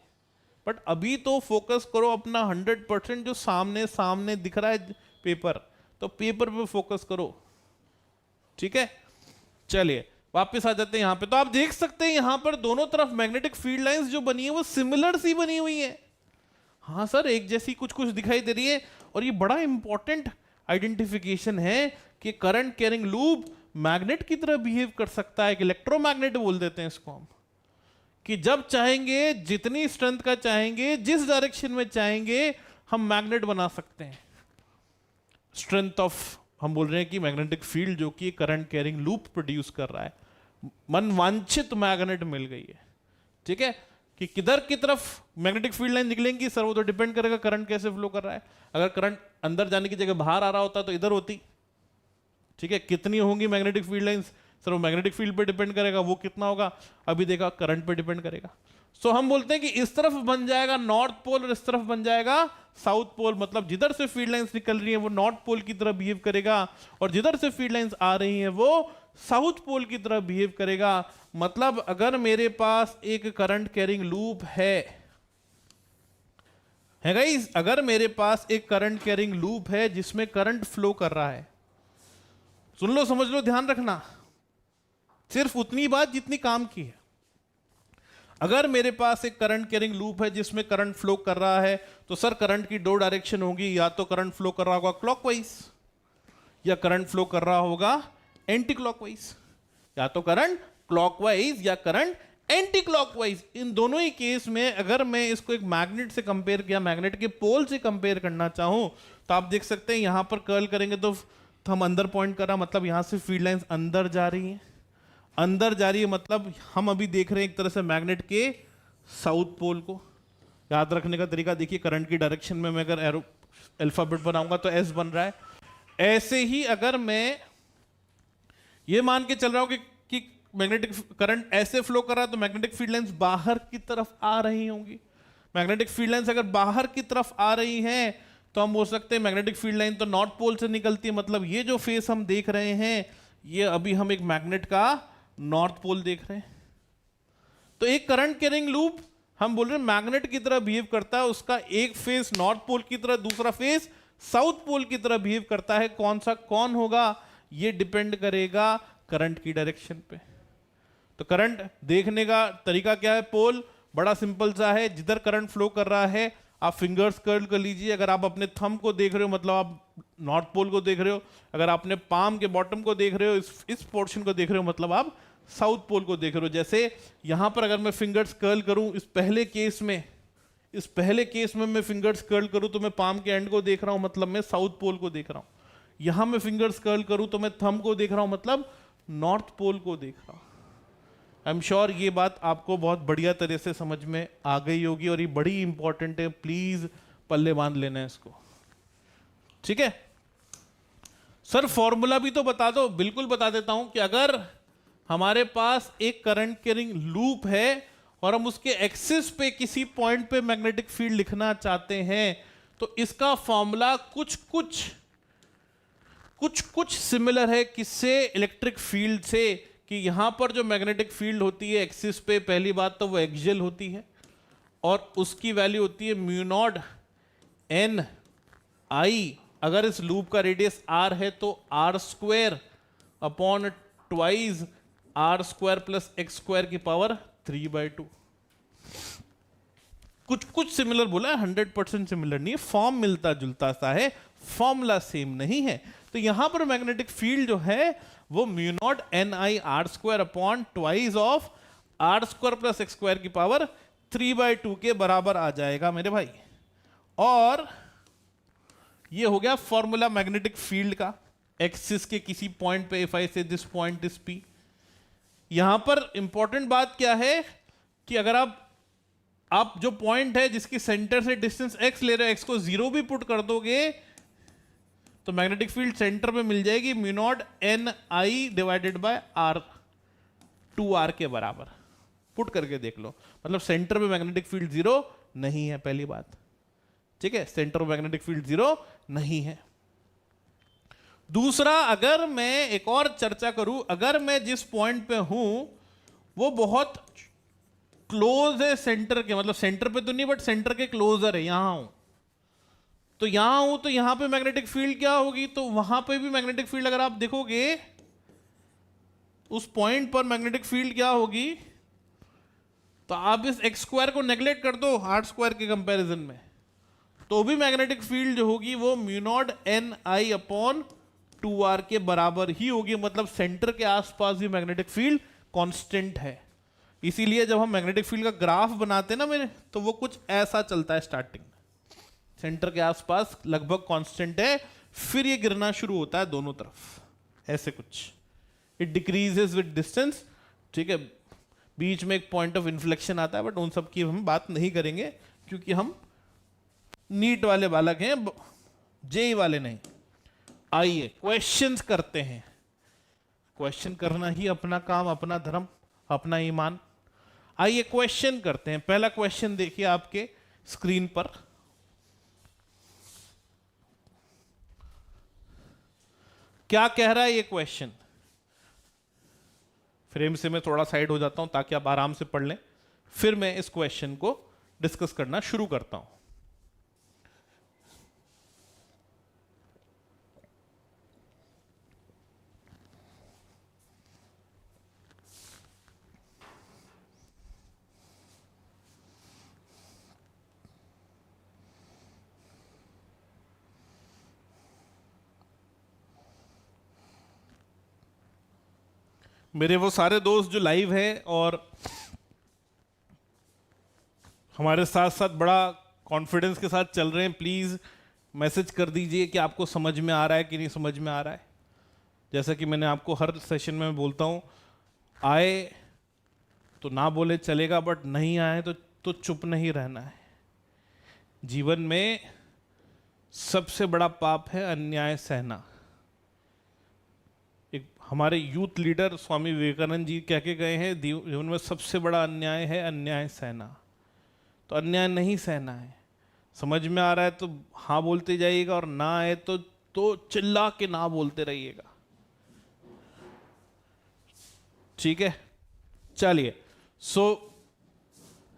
बट अभी तो फोकस करो अपना 100%, जो सामने सामने दिख रहा है पेपर, तो पेपर पे फोकस करो। ठीक है, चलिए वापस आ जाते हैं यहां पे। तो आप देख सकते हैं यहां पर दोनों तरफ मैग्नेटिक फील्ड लाइंस जो बनी है वो सिमिलर सी बनी हुई है। हाँ सर, एक जैसी कुछ कुछ दिखाई दे रही है, और ये बड़ा इंपॉर्टेंट आइडेंटिफिकेशन है कि करंट कैरिंग लूप मैग्नेट की तरह बिहेव कर सकता है, कि इलेक्ट्रोमैग्नेट बोल देते हैं इसको हम, कि जब चाहेंगे, जितनी स्ट्रेंथ का चाहेंगे, जिस डायरेक्शन में चाहेंगे, हम मैग्नेट बना सकते हैं। स्ट्रेंथ ऑफ हम बोल रहे हैं कि मैग्नेटिक फील्ड जो कि करंट कैरिंग लूप प्रोड्यूस कर रहा है, मनवांछित मैग्नेट मिल गई है। ठीक है, कि किधर की तरफ मैग्नेटिक फील्ड लाइन निकलेंगी सर, वो तो डिपेंड करेगा करंट कैसे फ्लो कर रहा है। अगर करंट अंदर जाने की जगह बाहर आ रहा होता तो इधर होती। ठीक है, कितनी होंगी मैग्नेटिक फील्ड लाइंस सर, वो मैग्नेटिक फील्ड पे डिपेंड करेगा, वो कितना होगा अभी देखा, करंट पे डिपेंड करेगा। सो हम बोलते हैं कि इस तरफ बन जाएगा नॉर्थ पोल और इस तरफ बन जाएगा साउथ पोल, मतलब जिधर से फील्ड लाइंस निकल रही हैं वो नॉर्थ पोल की तरह बिहेव करेगा, और जिधर से फील्ड लाइंस आ रही हैं वो साउथ पोल की तरह बिहेव करेगा। मतलब अगर मेरे पास एक करंट कैरिंग लूप है गाइस, अगर मेरे पास एक करंट कैरिंग लूप है जिसमें करंट फ्लो कर रहा है, सुन लो समझ लो ध्यान रखना, सिर्फ उतनी बात जितनी काम की है। अगर मेरे पास एक करंट कैरिंग लूप है जिसमें करंट फ्लो कर रहा है, तो सर करंट की दो डायरेक्शन होगी, या तो करंट फ्लो कर रहा होगा क्लॉकवाइज, या करंट फ्लो कर रहा होगा एंटी क्लॉकवाइज, या तो करंट क्लॉकवाइज या करंट एंटी क्लॉकवाइज। इन दोनों ही केस में अगर मैं इसको एक मैग्नेट से कंपेयर किया, मैग्नेट के पोल से कंपेयर करना चाहूं, तो आप देख सकते हैं यहां पर कर्ल करेंगे तो हम अंदर पॉइंट कर रहा, मतलब यहां से फील्ड लाइंस अंदर जा रही है, अंदर जा रही है, मतलब हम अभी देख रहे हैं एक तरह से मैग्नेट के साउथ पोल को। याद रखने का तरीका देखिए, करंट की डायरेक्शन में मैं अगर एरो अल्फाबेट बनाऊंगा तो एस बन रहा है। ऐसे ही अगर मैं ये मान के चल रहा हूं कि मैग्नेटिक करंट ऐसे फ्लो कर रहा है, तो मैग्नेटिक फील्ड लाइंस बाहर की तरफ आ रही होंगी। मैग्नेटिक फील्ड लाइंस अगर बाहर की तरफ आ रही हैं तो हम बोल सकते हैं मैग्नेटिक फील्ड लाइन तो नॉर्थ पोल से निकलती है, मतलब ये जो फेस हम देख रहे हैं ये अभी हम एक मैग्नेट का नॉर्थ पोल देख रहे हैं। तो एक करंट कैरिंग लूप हम बोल रहे हैं मैग्नेट की तरह बिहेव करता है, उसका एक फेस नॉर्थ पोल की तरह, दूसरा फेस साउथ पोल की तरह बिहेव करता है। कौन सा कौन होगा ये डिपेंड करेगा करंट की डायरेक्शन पे। तो करंट देखने का तरीका क्या है? पोल बड़ा सिंपल सा है, जिधर करंट फ्लो कर रहा है आप फिंगर्स कर्ल कर लीजिए। अगर आप अपने थंब को देख रहे हो मतलब आप नॉर्थ पोल को देख रहे हो, अगर आपने पाम के बॉटम को देख रहे हो, इस पोर्शन को देख रहे हो, मतलब आप साउथ पोल को देख रहे हो। जैसे यहां पर अगर मैं फिंगर्स कर्ल करूं, इस पहले केस में मैं फिंगर्स कर्ल करूं तो मैं पाम के एंड को देख रहा हूं, मतलब मैं साउथ पोल को देख रहा हूं। यहां मैं फिंगर्स कर्ल करूं तो मैं थंब को देख रहा हूं, मतलब नॉर्थ पोल को देख रहा हूं। आई एम श्योर ये बात आपको बहुत बढ़िया तरह से समझ में आ गई होगी, और ये बड़ी इंपॉर्टेंट है, प्लीज पल्ले बांध लेना है इसको, ठीक है। सर फॉर्मूला भी तो बता दो। बिल्कुल बता देता हूं कि अगर हमारे पास एक करंट कैरिंग लूप है और हम उसके एक्सिस पे किसी पॉइंट पे मैग्नेटिक फील्ड लिखना चाहते हैं, तो इसका फॉर्मूला कुछ सिमिलर है किससे, इलेक्ट्रिक फील्ड से, कि यहां पर जो मैग्नेटिक फील्ड होती है एक्सिस पे, पहली बात तो वो एक्सियल होती है और उसकी वैल्यू होती है म्यू नॉट एन आई। अगर इस लूप का रेडियस आर है तो R square upon twice R square plus X square की पावर 3/2। कुछ सिमिलर बोला है, 100% सिमिलर नहीं है, फॉर्म मिलता जुलता सा है, फॉर्मूला सेम नहीं है। तो यहां पर मैग्नेटिक फील्ड जो है वो mu naught N I R square upon twice of R square plus X square की पावर 3/2 के बराबर आ जाएगा मेरे भाई। और ये हो गया फॉर्मूला मैग्नेटिक फील्ड का, एक्सिस के किसी पॉइंट पे, इफ आई से दिस पॉइंट इज पी। यहां पर इंपॉर्टेंट बात क्या है कि अगर आप जो पॉइंट है जिसकी सेंटर से डिस्टेंस x ले रहे हो, x को 0 भी पुट कर दोगे तो मैग्नेटिक फील्ड सेंटर में मिल जाएगी mu naught N I divided by R, 2r के बराबर। पुट करके देख लो, मतलब सेंटर में मैग्नेटिक फील्ड 0 नहीं है, पहली बात, ठीक है, सेंटर में मैग्नेटिक फील्ड 0 नहीं है। दूसरा, अगर मैं एक और चर्चा करूं, अगर मैं जिस पॉइंट पे हूं वो बहुत क्लोज है सेंटर के, मतलब सेंटर पे तो नहीं बट सेंटर के क्लोजर है, यहां हूं तो यहां पे मैग्नेटिक फील्ड क्या होगी, तो वहां पे भी मैग्नेटिक फील्ड अगर आप देखोगे उस पॉइंट पर मैग्नेटिक फील्ड क्या होगी, तो आप इस एक्स स्क्वायर को नेग्लेक्ट कर दो आर स्क्वायर के कंपैरिजन में, तो भी मैग्नेटिक फील्ड जो होगी वो म्यू नॉट एन आई अपॉन 2r के बराबर ही होगी, मतलब सेंटर के आसपास भी मैग्नेटिक फील्ड कांस्टेंट है। इसीलिए जब हम मैग्नेटिक फील्ड का ग्राफ बनाते हैं ना मेरे, तो वो कुछ ऐसा चलता है, स्टार्टिंग में सेंटर के आसपास लगभग कांस्टेंट है, फिर ये गिरना शुरू होता है दोनों तरफ, ऐसे कुछ, इट डिक्रीजेस विद डिस्टेंस, ठीक है। बीच में एक पॉइंट ऑफ इन्फ्लेक्शन आता है, बट उन सब की हम बात नहीं करेंगे क्योंकि हम नीट वाले बालक हैं, जेई वाले नहीं। आइए क्वेश्चंस करते हैं, क्वेश्चन करना ही अपना काम, अपना धर्म, अपना ईमान। आइए क्वेश्चन करते हैं। पहला क्वेश्चन देखिए आपके स्क्रीन पर, क्या कह रहा है ये क्वेश्चन। फ्रेम से मैं थोड़ा साइड हो जाता हूं ताकि आप आराम से पढ़ लें, फिर मैं इस क्वेश्चन को डिस्कस करना शुरू करता हूं। मेरे वो सारे दोस्त जो लाइव हैं और हमारे साथ साथ बड़ा कॉन्फिडेंस के साथ चल रहे हैं, प्लीज़ मैसेज कर दीजिए कि आपको समझ में आ रहा है कि नहीं समझ में आ रहा है। जैसा कि मैंने आपको हर सेशन में बोलता हूँ, आए तो ना बोले चलेगा, बट नहीं आए तो चुप नहीं रहना है। जीवन में सबसे बड़ा पाप है अन्याय सहना। एक हमारे यूथ लीडर स्वामी विवेकानंद जी कह के गए हैं, जीवन में सबसे बड़ा अन्याय है अन्याय सहना। तो अन्याय नहीं सहना है। समझ में आ रहा है तो हाँ बोलते जाइएगा, और ना आए तो चिल्ला के ना बोलते रहिएगा, ठीक है। चलिए,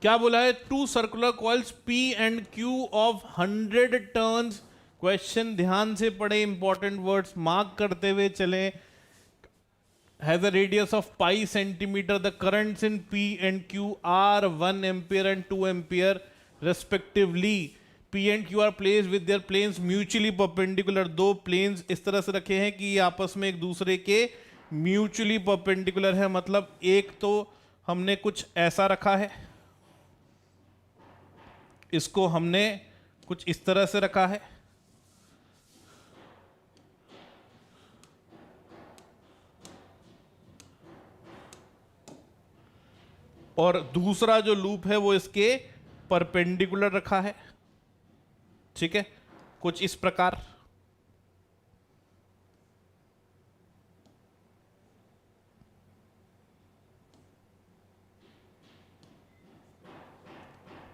क्या बोला है, 2 circular coils P and Q of 100 turns. Question ध्यान से पढ़े, इंपॉर्टेंट वर्ड्स मार्क करते हुए चले। Has a radius of pi centimetre, the currents in P and Q are 1 ampere and 2 ampere respectively. P and Q are placed with their planes mutually perpendicular। दो planes इस तरह से रखे हैं कि ये आपस में एक दूसरे के म्यूचुअली परपेंडिकुलर है। मतलब एक तो हमने कुछ ऐसा रखा है, इसको हमने कुछ इस तरह से रखा है, और दूसरा जो लूप है वो इसके परपेंडिकुलर रखा है। ठीक है, कुछ इस प्रकार।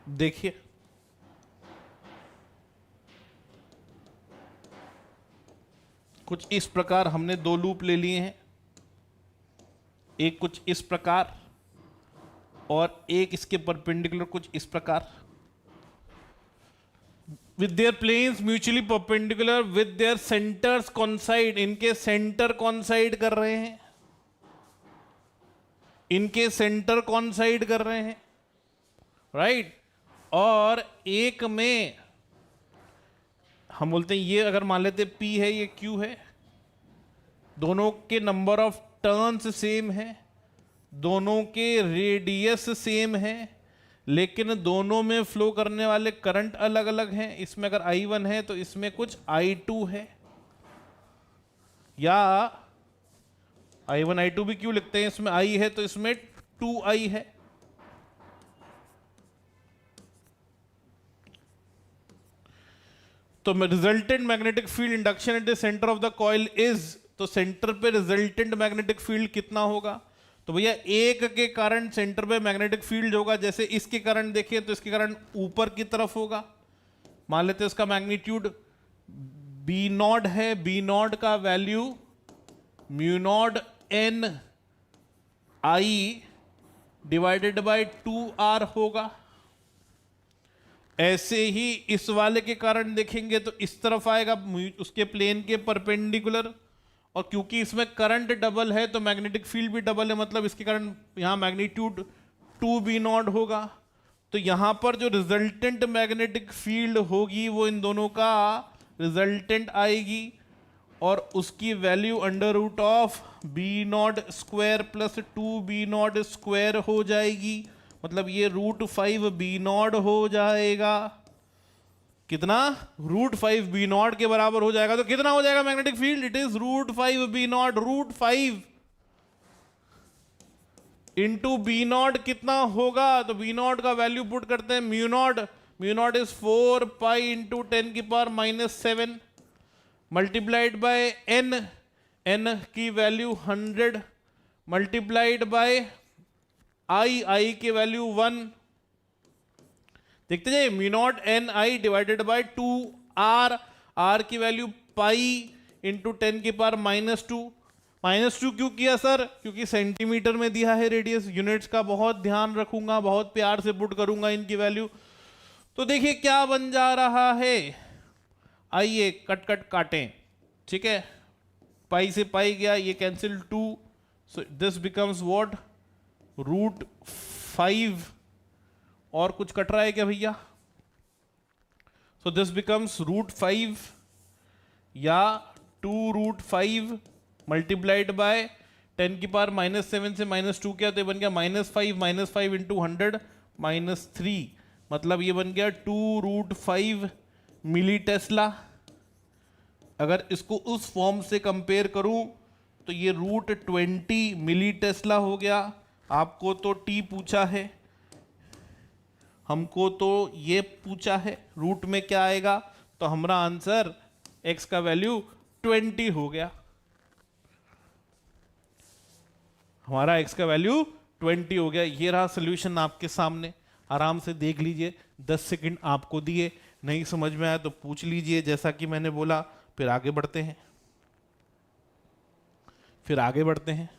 देखिए, कुछ इस प्रकार हमने दो लूप ले लिए हैं, एक कुछ इस प्रकार और एक इसके परपेंडिकुलर कुछ इस प्रकार। With their planes mutually perpendicular with their centres coincide, इनके सेंटर कॉन्साइड कर रहे हैं, इनके सेंटर कॉन्साइड कर रहे हैं, राइट। और एक में हम बोलते हैं ये अगर मान लेते P है, ये Q है, दोनों के नंबर ऑफ टर्न्स सेम है, दोनों के रेडियस सेम है, लेकिन दोनों में फ्लो करने वाले करंट अलग अलग हैं। इसमें अगर I1 है तो इसमें कुछ I2 है, या I1 I2 भी क्यों लिखते हैं, इसमें I है तो इसमें 2I है। तो resultant magnetic field induction eight the centre of the coil is, तो सेंटर पे रिजल्टेंट मैग्नेटिक फील्ड कितना होगा, तो भैया एक के कारण सेंटर पे मैग्नेटिक फील्ड होगा। जैसे इसके कारण देखिए तो इसके कारण ऊपर की तरफ होगा, मान लेते हैं इसका मैग्नीट्यूड बी नॉट है, बी नॉट का value mu naught N I divided by 2R होगा। ऐसे ही इस वाले के कारण देखेंगे तो इस तरफ आएगा उसके प्लेन के परपेंडिकुलर, और क्योंकि इसमें करंट डबल है तो मैग्नेटिक फील्ड भी डबल है, मतलब इसके कारण यहां मैग्नीट्यूड 2B0 होगा। तो यहां पर जो रिजल्टेंट मैग्नेटिक फील्ड होगी वो इन दोनों का रिजल्टेंट आएगी, और उसकी value under root of B0 square plus 2B0 square हो जाएगी। मतलब ये √5B0 हो जाएगा। कितना? √5B0 के बराबर हो जाएगा। तो कितना हो जाएगा magnetic field? It is √5B0। √5 into B0 कितना होगा? तो B0 का वैल्यू पुट करते हैं, mu not is 4 pi into 10⁻⁻7 multiplied by n की वैल्यू 100 मल्टीप्लाइड बाय आई की वैल्यू 1। देखते जाइए, म्यू0 ni डिवाइडेड बाय 2r की वैल्यू पाई इंटू 10⁻⁻2। -2 क्यों किया सर? क्योंकि सेंटीमीटर में दिया है रेडियस। यूनिट्स का बहुत ध्यान रखूंगा, बहुत प्यार से पुट करूंगा इनकी वैल्यू। तो देखिए क्या बन जा रहा है, आइए कट कट काटें। ठीक है, पाई से पाई गया, ये cancel 2, so this becomes what, √5। और कुछ कट रहा है क्या भैया? सो दिस बिकम्स √5 या 2√5 मल्टीप्लाइड बाय 10⁻⁻7 से -2 किया तो ये बन गया -5 इंटू 100 -3। मतलब ये बन गया 2√5 मिली टेस्ला। अगर इसको उस फॉर्म से कंपेयर करूं तो ये √20 मिली टेस्ला हो गया। आपको तो टी पूछा है, हमको तो ये पूछा है, रूट में क्या आएगा? तो हमारा आंसर x का वैल्यू 20 हो गया। हमारा x का वैल्यू 20 हो गया। ये रहा सॉल्यूशन आपके सामने, आराम से देख लीजिए। 10 सेकंड आपको दिए, नहीं समझ में आया तो पूछ लीजिए, जैसा कि मैंने बोला। फिर आगे बढ़ते हैं, फिर आगे बढ़ते हैं।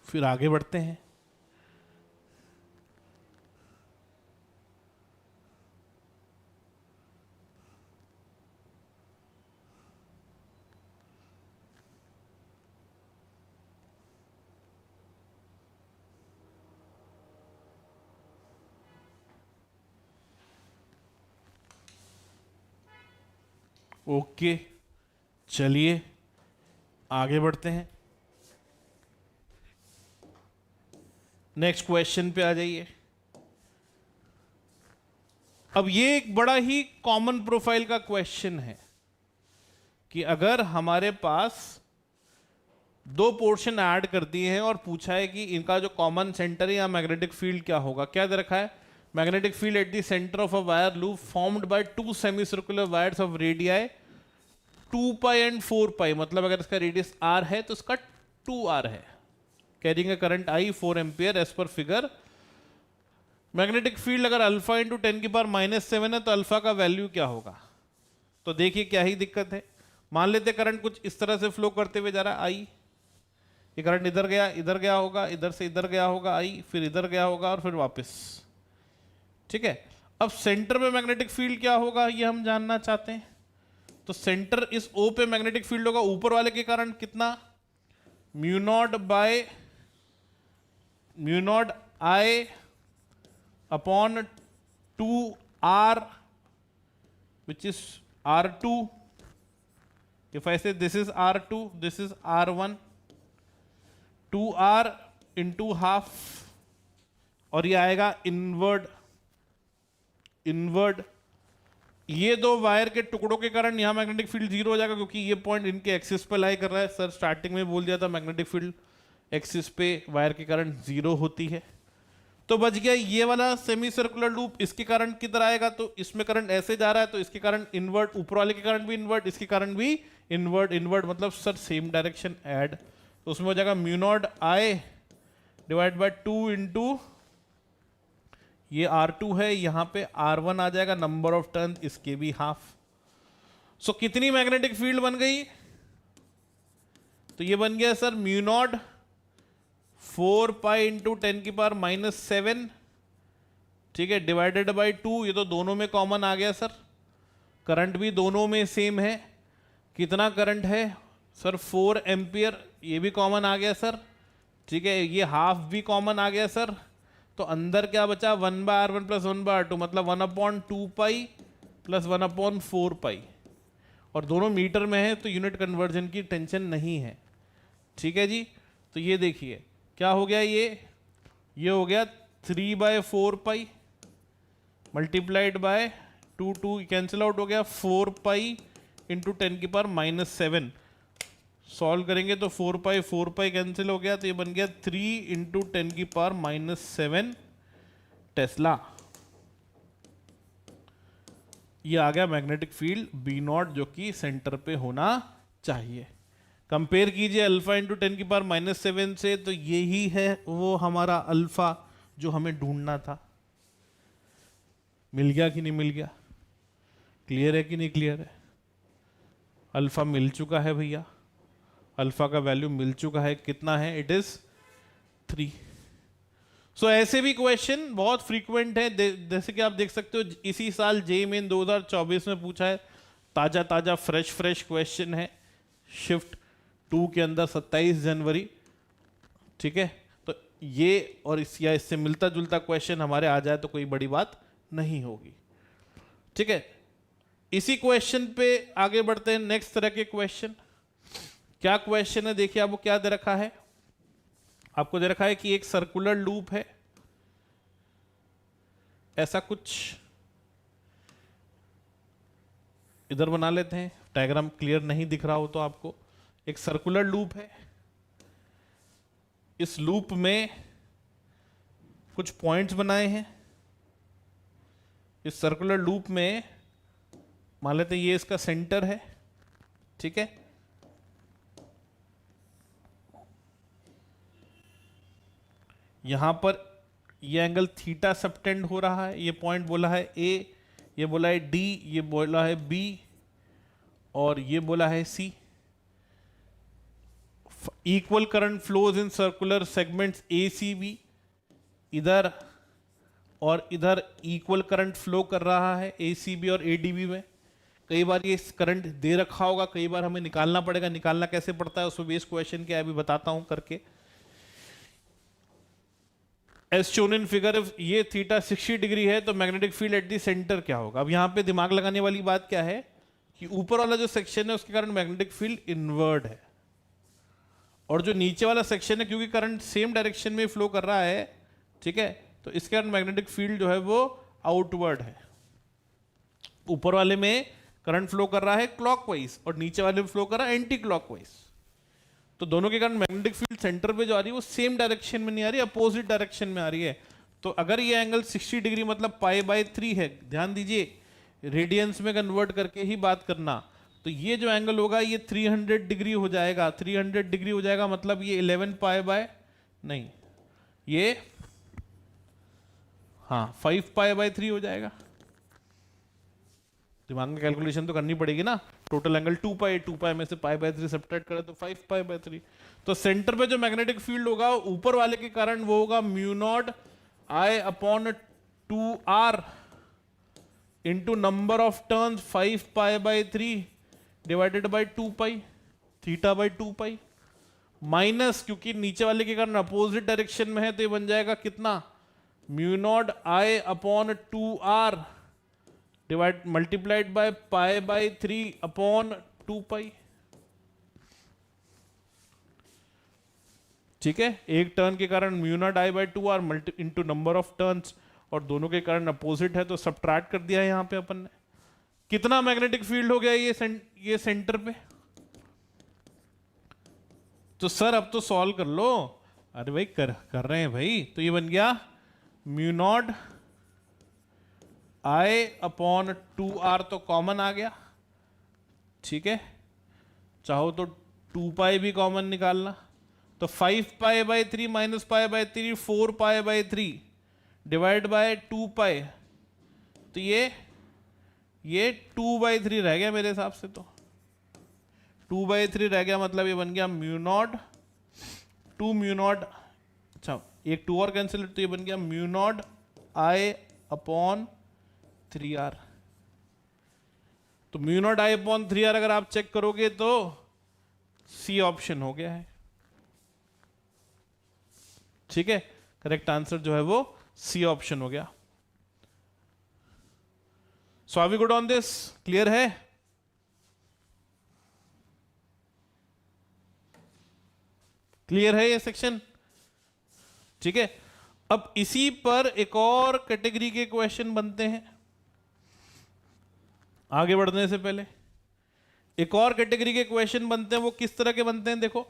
फिर आगे बढ़ते हैं। ओके, चलिए आगे बढ़ते हैं। नेक्स्ट क्वेश्चन पे आ जाइए। अब ये एक बड़ा ही कॉमन प्रोफाइल का क्वेश्चन है कि अगर हमारे पास दो पोर्शन ऐड कर दिए हैं और पूछा है कि इनका जो कॉमन सेंटर है या मैग्नेटिक फील्ड क्या होगा। क्या दे रखा है? Magnetic field eight the centre of a wire loop formed by two semi circular wires of radii 2 pi and 4 पाई, मतलब अगर इसका रेडियस r है तो इसका 2r है, carrying a current I 4 ampere as per figure. Magnetic field अगर alpha into 10 की power -7 है तो अल्फा का वैल्यू क्या होगा? तो देखिए क्या ही दिक्कत है। मान लेते करंट कुछ इस तरह से फ्लो करते हुए जा रहा है I, ये करंट इधर गया होगा, इधर से इधर गया होगा I, फिर इधर गया होगा और फिर वापस। ठीक है, अब सेंटर में मैग्नेटिक फील्ड क्या होगा ये हम जानना चाहते हैं। तो सेंटर इस O पे मैग्नेटिक फील्ड होगा ऊपर वाले के कारण कितना, mu naught I upon 2R which is R2. If I say this is R2, this is R1, 2R into half, और ये आएगा इनवर्ड। ये दो वायर के टुकड़ों के कारण यहाँ मैग्नेटिक फील्ड जीरो हो जाएगा क्योंकि ये पॉइंट इनके एक्सिस पे लाई कर रहा है। सर स्टार्टिंग में बोल दिया था मैग्नेटिक फील्ड एक्सिस पे वायर के कारण जीरो होती है। तो बच गया ये वाला सेमी सर्कुलर लूप, इसके कारण किधर आएगा, तो इसमें करंट ऐसे जा रहा है तो इसके कारण इनवर्ट, ऊपर वाले के कारण भी इनवर्ट, इसके कारण भी इनवर्ट, मतलब सर सेम डायरेक्शन ऐड, तो उसमें हो जाएगा mu naught I divide by 2 into ये R2 है, यहां पे R1 आ जाएगा, नंबर ऑफ टर्न इसके भी हाफ। सो कितनी मैग्नेटिक फील्ड बन गई? तो ये बन गया sir mu naught 4 pi into 10 की पावर -7, ठीक है, डिवाइडेड बाय 2, ये तो दोनों में कॉमन आ गया सर, करंट भी दोनों में सेम है। कितना करंट है सर? 4 एम्पियर, ये भी कॉमन आ गया सर, ठीक है, ये हाफ भी कॉमन आ गया सर। तो अंदर क्या बचा? 1/R1 प्लस 1/R2, मतलब 1/2 पाई प्लस 1/4 पाई, और दोनों मीटर में है तो यूनिट कन्वर्जन की टेंशन नहीं है। ठीक है जी, तो ये देखिए क्या हो गया, ये हो गया 3/4 pi multiplied by 2 cancel out हो गया, 4 पाई इंटू 10 की पावर -7। सॉल्व करेंगे तो 4 पाई कैंसिल हो गया, तो ये बन गया 3 इंटू 10 की पावर -7 टेस्ला। ये आ गया मैग्नेटिक फील्ड B नॉट जो कि सेंटर पे होना चाहिए। कंपेयर कीजिए अल्फा इंटू 10 की पावर -7 से, तो यही है वो हमारा अल्फा जो हमें ढूंढना था। मिल गया कि नहीं मिल गया? क्लियर है कि नहीं क्लियर है? अल्फा मिल चुका है भैया, अल्फा का वैल्यू मिल चुका है, कितना है? It is 3। सो ऐसे भी क्वेश्चन बहुत फ्रीक्वेंट है, जैसे कि आप देख सकते हो इसी साल JEE मेन 2024 में पूछा है, ताजा फ्रेश क्वेश्चन है, शिफ्ट 2 के अंदर 27 जनवरी। ठीक है, तो ये और इससे मिलता जुलता क्वेश्चन हमारे आ जाए तो कोई बड़ी बात नहीं होगी। ठीक है, इसी क्वेश्चन पे आगे बढ़ते हैं। नेक्स्ट तरह के क्वेश्चन, क्या क्वेश्चन है देखिए, आपको क्या दे रखा है? आपको दे रखा है कि एक सर्कुलर लूप है, ऐसा कुछ इधर बना लेते हैं, डायग्राम क्लियर नहीं दिख रहा हो तो आपको। एक सर्कुलर लूप है, इस लूप में कुछ पॉइंट्स बनाए हैं। इस सर्कुलर लूप में मान लेते हैं ये इसका सेंटर है, ठीक है, यहां पर ये एंगल थीटा सबटेंड हो रहा है, ये पॉइंट बोला है A, ये बोला है D, ये बोला है B और ये बोला है C। Equal current flows in circular segments ACB, इधर और इधर इक्वल करंट फ्लो कर रहा है ACB और ADB में। कई बार ये करंट दे रखा होगा, कई बार हमें निकालना पड़ेगा। निकालना कैसे पड़ता है उसमें बेस क्वेश्चन क्या है अभी बताता हूं करके। एज शोन इन फिगर, ये थीटा 60 डिग्री है तो magnetic field eight the centre क्या होगा? अब यहां पे दिमाग लगाने वाली बात क्या है कि ऊपर वाला जो सेक्शन है उसके कारण मैग्नेटिक फील्ड इनवर्ड है, और जो नीचे वाला सेक्शन है क्योंकि करंट सेम डायरेक्शन में फ्लो कर रहा है, ठीक है, तो इसके कारण मैग्नेटिक फील्ड जो है वो आउटवर्ड है। ऊपर वाले में करंट फ्लो कर रहा है क्लॉकवाइज और नीचे वाले में फ्लो कर रहा है एंटी क्लॉकवाइज, तो दोनों के कारण मैग्नेटिक फील्ड सेंटर पे जो आ रही है वो सेम डायरेक्शन में नहीं आ रही, अपोजिट डायरेक्शन में आ रही है। तो अगर ये एंगल 60 डिग्री मतलब π/3 है, ध्यान दीजिए रेडियंस में कन्वर्ट करके ही बात करना, तो ये जो एंगल होगा ये 300 डिग्री हो जाएगा। 300 डिग्री हो जाएगा मतलब ये 11 नहीं, ये हाँ 5 π/3 हो जाएगा। दिमाग में कैलकुलेशन तो करनी पड़ेगी ना। टोटल एंगल 2π में से π/3 सब्ट्रैक्ट करें तो 5 π/3। तो सेंटर पे जो मैग्नेटिक फील्ड होगा ऊपर वाले के कारण वो होगा μ0 I/2R into number of turns 5 π/3 divided by 2π θ/2π minus, क्योंकि नीचे वाले के कारण अपोजिट डायरेक्शन में है तो ये बन जाएगा कितना, μ0 I/2R डिवाइड मल्टीप्लाइड बाय π/3/2π। ठीक है, एक टर्न के कारण μ0 I/2R into number of turns, और दोनों के कारण अपोजिट है तो सब्ट्रैक्ट कर दिया है यहाँ पे अपन ने। कितना मैग्नेटिक फील्ड हो गया ये सेंटर पे। तो सर अब तो सॉल्व कर लो। अरे भाई कर रहे हैं भाई। तो ये बन गया μ0 I/2R तो कॉमन आ गया, ठीक है, चाहो तो 2π भी कॉमन निकालना, तो 5 π/3 माइनस π/3 4 π/3 डिवाइड बाय 2π, तो ये 2/3 रह गया मेरे हिसाब से, तो 2/3 रह गया मतलब ये बन गया μ0 2 μ0, अच्छा एक 2 और कैंसिल, तो ये बन गया μ0 I/3R। तो μ0 I/3R अगर आप चेक करोगे तो सी ऑप्शन हो गया है, ठीक है, करेक्ट आंसर जो है वो सी ऑप्शन हो गया। So are we good on this, clear है। क्लियर है ये सेक्शन, ठीक है। अब इसी पर एक और कैटेगरी के क्वेश्चन बनते हैं। आगे बढ़ने से पहले एक और कैटेगरी के क्वेश्चन बनते हैं, वो किस तरह के बनते हैं, देखो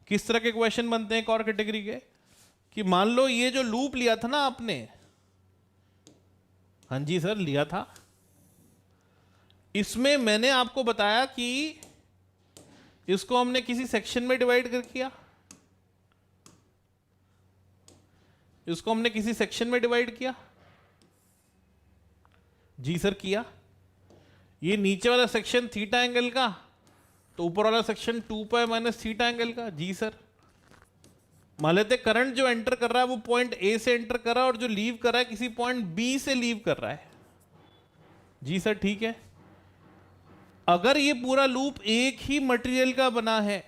किस तरह के क्वेश्चन बनते हैं एक और कैटेगरी के, कि मान लो ये जो लूप लिया था ना आपने, हाँ जी सर लिया था, इसमें मैंने आपको बताया कि इसको हमने किसी सेक्शन में डिवाइड कर किया, इसको हमने किसी सेक्शन में डिवाइड किया, जी सर किया। ये नीचे वाला सेक्शन थीटा एंगल का, तो ऊपर वाला सेक्शन 2π माइनस थीटा एंगल का, जी सर। मान लेते करंट जो एंटर कर रहा है वो पॉइंट ए से एंटर कर रहा है और जो लीव कर रहा है किसी पॉइंट बी से लीव कर रहा है, जी सर ठीक है। अगर ये पूरा लूप एक ही मटेरियल का बना है,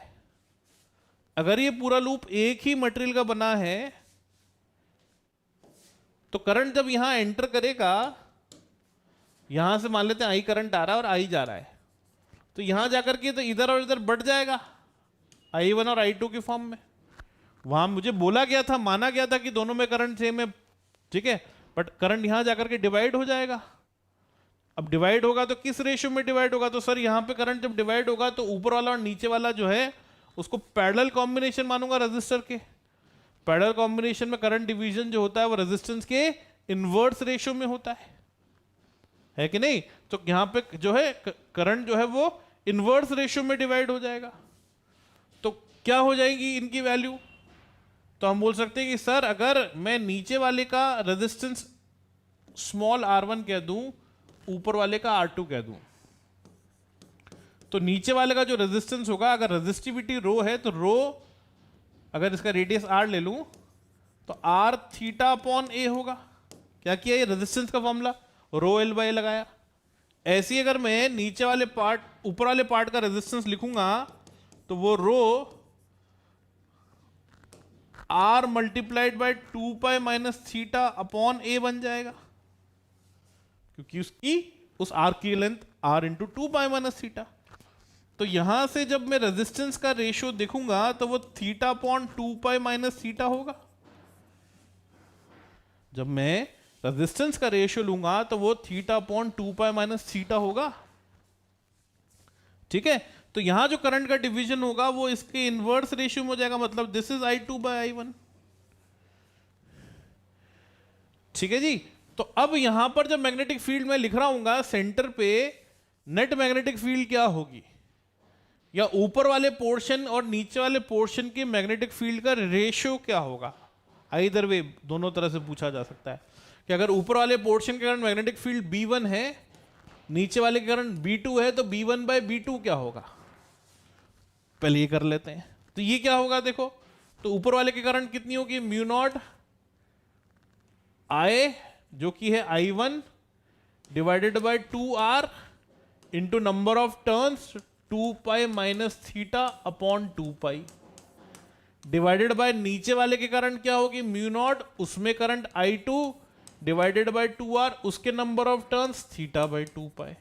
अगर ये पूरा लूप एक ही मटेरियल का बना है, तो करंट जब यहां एंटर करेगा, यहां से मान लेते हैं आई करंट आ रहा है और आई जा रहा है, तो यहां जाकर के तो इधर और इधर बढ़ जाएगा I1 और I2 की फॉर्म में। वहां मुझे बोला गया था, माना गया था कि दोनों में करंट सेम है, ठीक है, बट करंट यहां जाकर के डिवाइड हो जाएगा। अब डिवाइड होगा तो किस रेशियो में डिवाइड होगा, तो सर यहां पे करंट जब डिवाइड होगा तो ऊपर वाला और नीचे वाला जो है उसको पैरेलल कॉम्बिनेशन मानूंगा रेजिस्टर के। पैरेलल कॉम्बिनेशन में करंट डिवीजन जो होता है वो रेजिस्टेंस के इनवर्स रेशियो में होता है कि नहीं। तो यहां पे जो है करंट जो है वो इनवर्स रेशियो में डिवाइड हो जाएगा, तो क्या हो जाएगी इनकी वैल्यू। तो हम बोल सकते हैं कि सर अगर मैं नीचे वाले का रेजिस्टेंस स्मॉल r1 कह दूं, ऊपर वाले का r2 कह दूं, तो नीचे वाले का जो रेजिस्टेंस होगा, अगर रेजिस्टिविटी रो है तो रो, अगर इसका रेडियस r ले लूं तो r थीटा अपॉन a होगा। क्या किया, ये रेजिस्टेंस का फॉर्मूला रो l बाय लगाया। ऐसे ही अगर मैं नीचे वाले पार्ट ऊपर वाले पार्ट का रेजिस्टेंस लिखूंगा तो वो rho r multiplied by 2π minus theta upon a बन जाएगा, क्योंकि उसकी उस आर्क की लेंथ r इंटू 2π-θ। तो यहां से जब मैं रेजिस्टेंस का रेशियो देखूंगा तो वो θ/2π-θ होगा। जब मैं रेजिस्टेंस का रेशियो लूंगा तो वो θ/2π-θ होगा। ठीक है, तो यहां जो करंट का डिवीजन होगा वो इसके इनवर्स रेशियो में हो जाएगा, मतलब दिस इज I2/I1। ठीक है जी। तो अब यहां पर जब मैग्नेटिक फील्ड में लिख रहा हूंगा सेंटर पे नेट मैग्नेटिक फील्ड क्या होगी, या ऊपर वाले पोर्शन और नीचे वाले पोर्शन के मैग्नेटिक फील्ड का रेशियो क्या होगा। आइदर वे दोनों तरह से पूछा जा सकता है कि अगर ऊपर वाले पोर्शन के कारण मैग्नेटिक फील्ड B1 है, नीचे वाले के कारण B2 है, तो B1/B2 क्या होगा, पहले ये कर लेते हैं। तो ये क्या होगा देखो, तो ऊपर वाले के कारण कितनी होगी, म्यू नॉट I जो कि है I1 divided by 2R into number of turns 2π-θ/2π divided by नीचे वाले के कारण क्या होगी, म्यू नॉट उसमें current I2 divided by 2R उसके नंबर ऑफ टर्न्स θ/2π।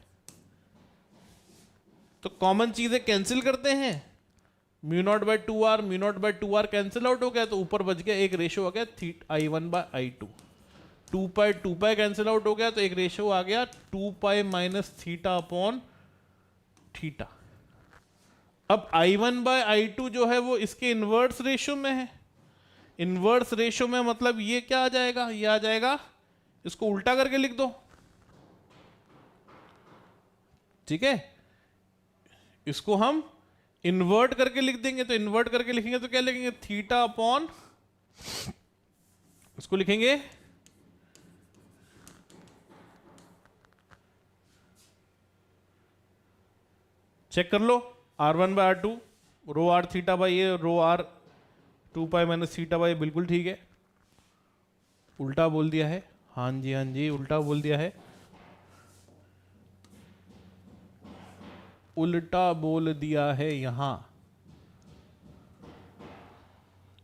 तो कॉमन चीजें कैंसिल करते हैं, mu naught by 2R mu naught by 2R cancel out हो गया, तो ऊपर बच गया एक रेशियो आ गया I1/I2। 2π कैंसिल आउट हो गया, तो एक रेशियो आ गया 2π-θ/θ। अब I1/I2 जो है वो इसके इनवर्स रेशियो में है। इनवर्स रेशियो में मतलब ये क्या आ जाएगा, ये आ जाएगा, इसको उल्टा करके लिख दो। ठीक है, इसको हम इन्वर्ट करके लिख देंगे। तो इन्वर्ट करके लिखेंगे तो क्या लिखेंगे, θ/, इसको लिखेंगे चेक कर लो, R1/R2 ρr θ/a ρr 2π-θ/a बिल्कुल ठीक है। उल्टा बोल दिया है, हाँ जी हाँ जी उल्टा बोल दिया है, उल्टा बोल दिया है यहां।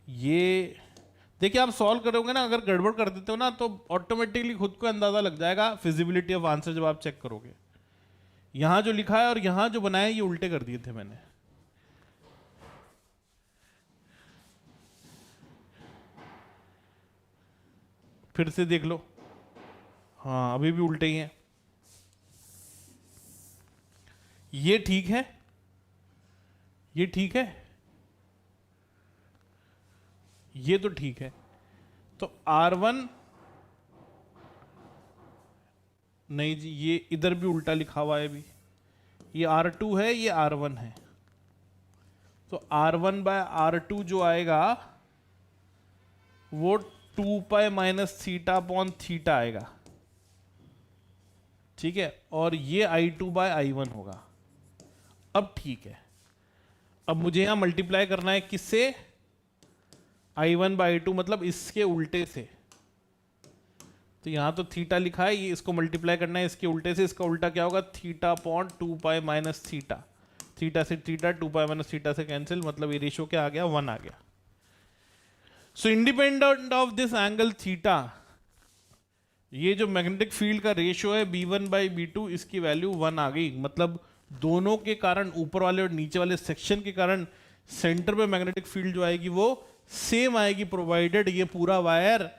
ये देखिए आप सॉल्व करोगे ना, अगर गड़बड़ कर देते हो ना तो ऑटोमेटिकली खुद को अंदाजा लग जाएगा फिजिबिलिटी ऑफ आंसर जब आप चेक करोगे। यहां जो लिखा है और यहां जो बनाया ये उल्टे कर दिए थे मैंने। फिर से देख लो, हाँ अभी भी उल्टे ही हैं। ये ठीक है, ये ठीक है, ये तो ठीक है। तो R1 नहीं जी, ये इधर भी उल्टा लिखा हुआ है अभी, ये R2 है ये R1 है। तो R1/R2 जो आएगा वो 2π-θ/θ आएगा। ठीक है, और ये I2/I1 होगा। अब ठीक है, अब मुझे यहां मल्टीप्लाई करना है किससे, I1/I2 मतलब इसके उल्टे से। तो यहां तो थीटा लिखा है, ये इसको मल्टीप्लाई करना है इसके उल्टे से। इसका उल्टा क्या होगा, θ/2π-θ। थीटा से थीटा 2π-θ से कैंसिल, मतलब ये रेशियो क्या आ गया, 1 आ गया। सो independent of this angle theta, ये जो मैग्नेटिक फील्ड का रेशियो है B1/B2 इसकी वैल्यू 1 आ गई। मतलब दोनों के कारण, ऊपर वाले और नीचे वाले सेक्शन के कारण सेंटर पे मैग्नेटिक फील्ड जो आएगी वो सेम आएगी, प्रोवाइडेड ये पूरा वायर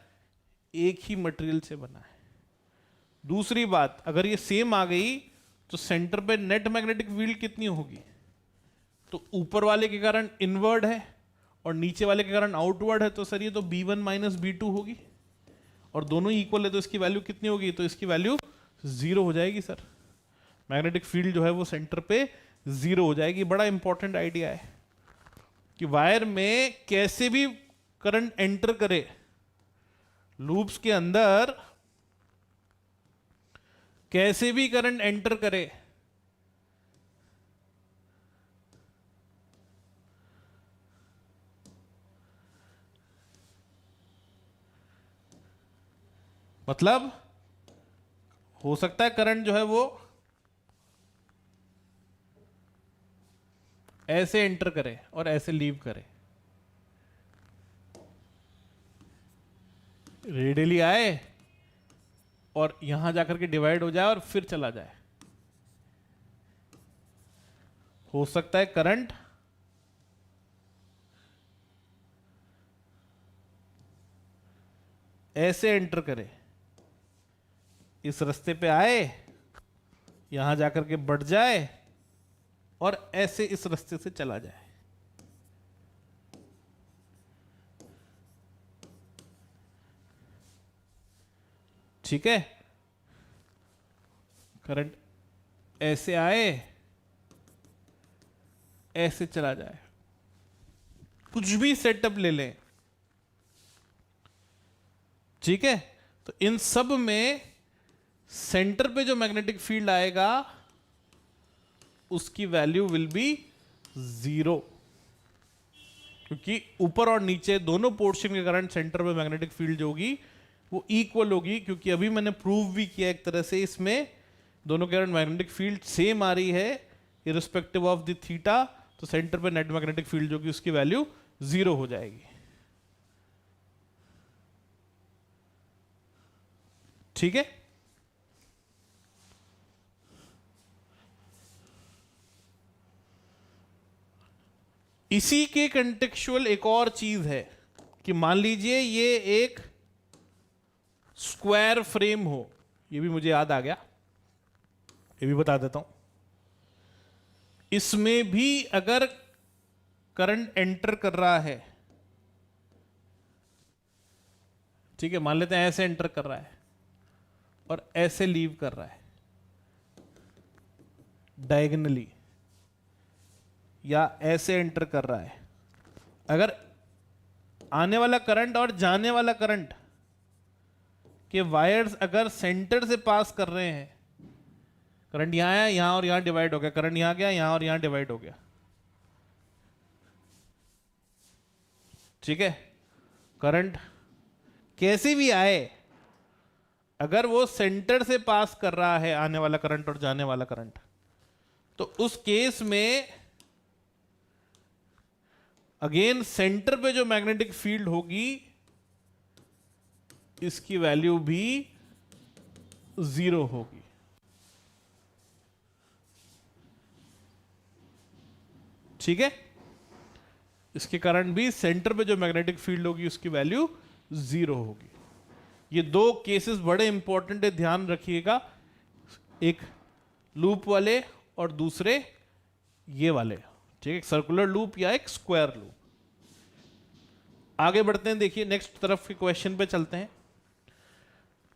एक ही मटेरियल से बना है। दूसरी बात, अगर ये सेम आ गई तो सेंटर पे नेट मैग्नेटिक फील्ड कितनी होगी, तो ऊपर वाले के कारण इनवर्ड है और नीचे वाले के कारण आउटवर्ड है। तो सर ये तो B1 - B2 होगी, और दोनों इक्वल है तो इसकी वैल्यू कितनी होगी, तो इसकी वैल्यू 0 हो जाएगी। सर मैग्नेटिक फील्ड जो है वो सेंटर पे 0 हो जाएगी। बड़ा इंपॉर्टेंट आइडिया है कि वायर में कैसे भी करंट एंटर करे, लूप्स के अंदर कैसे भी करंट एंटर करे, मतलब हो सकता है करंट जो है वो ऐसे एंटर करे और ऐसे लीव करे, रेडियली आए और यहां जाकर के डिवाइड हो जाए और फिर चला जाए। हो सकता है करंट ऐसे एंटर करे, इस रास्ते पे आए, यहां जाकर के बढ़ जाए और ऐसे इस रास्ते से चला जाए। ठीक है, करंट ऐसे आए, ऐसे चला जाए, कुछ भी सेटअप ले लें। ठीक है, तो इन सब में सेंटर पे जो मैग्नेटिक फील्ड आएगा उसकी वैल्यू विल बी 0, क्योंकि ऊपर और नीचे दोनों पोर्शन के करंट सेंटर पे मैग्नेटिक फील्ड जो होगी वो इक्वल होगी, क्योंकि अभी मैंने प्रूव भी किया एक तरह से, इसमें दोनों करंट मैग्नेटिक फील्ड सेम आ रही है इररिस्पेक्टिव ऑफ द थीटा, तो सेंटर पे नेट मैग्नेटिक फील्ड जो कि उसकी वैल्यू 0 हो जाएगी। ठीक है, इसी के कंटेक्चुअल एक और चीज है कि मान लीजिए ये एक स्क्वायर फ्रेम हो, ये भी मुझे याद आ गया, ये भी बता देता हूं। इसमें भी अगर करंट एंटर कर रहा है, ठीक है, मान लेते हैं ऐसे एंटर कर रहा है और ऐसे लीव कर रहा है डायगोनली, या ऐसे एंटर कर रहा है, अगर आने वाला करंट और जाने वाला करंट के वायर्स अगर सेंटर से पास कर रहे हैं, करंट यहां आया, यहां और यहां डिवाइड हो गया, करंट यहां गया, यहां और यहां डिवाइड हो गया। ठीक है, करंट कैसे भी आए, अगर वो सेंटर से पास कर रहा है आने वाला करंट और जाने वाला करंट, तो उस केस में अगेन सेंटर पे जो मैग्नेटिक फील्ड होगी इसकी वैल्यू भी 0 होगी। ठीक है, इसके कारण भी सेंटर पे जो मैग्नेटिक फील्ड होगी उसकी वैल्यू 0 होगी। ये दो केसेस बड़े इंपॉर्टेंट है, ध्यान रखिएगा, एक लूप वाले और दूसरे ये वाले। ठीक है, एक सर्कुलर लूप या एक स्क्वायर लूप। आगे बढ़ते हैं, देखिए नेक्स्ट तरफ के क्वेश्चन पे चलते हैं।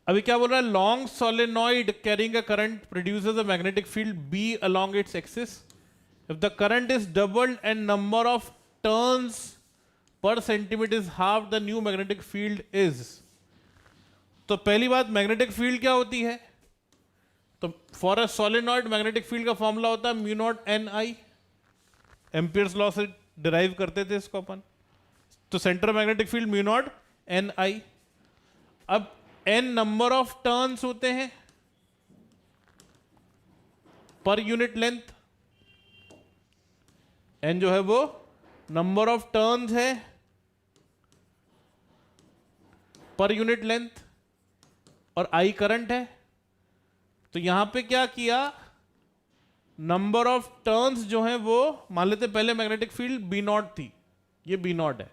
अभी क्या बोल रहा है, long solenoid carrying a current produces a magnetic field B along its axis if the current is doubled and number of turns per centimetre is half the new magnetic field is. तो पहली बात, magnetic field क्या होती है, तो for a solenoid magnetic field का formula होता है mu naught N I, Ampere's law से डिराइव करते थे इसको अपन। तो centre magnetic field mu naught N आई। अब एन नंबर ऑफ टर्न्स होते हैं पर यूनिट लेंथ, एन जो है वो नंबर ऑफ टर्न्स है पर यूनिट लेंथ, और आई करंट है। तो यहां पे क्या किया, नंबर ऑफ टर्न्स जो है वो मान लेते पहले मैग्नेटिक फील्ड बी नॉट थी, ये बी नॉट है।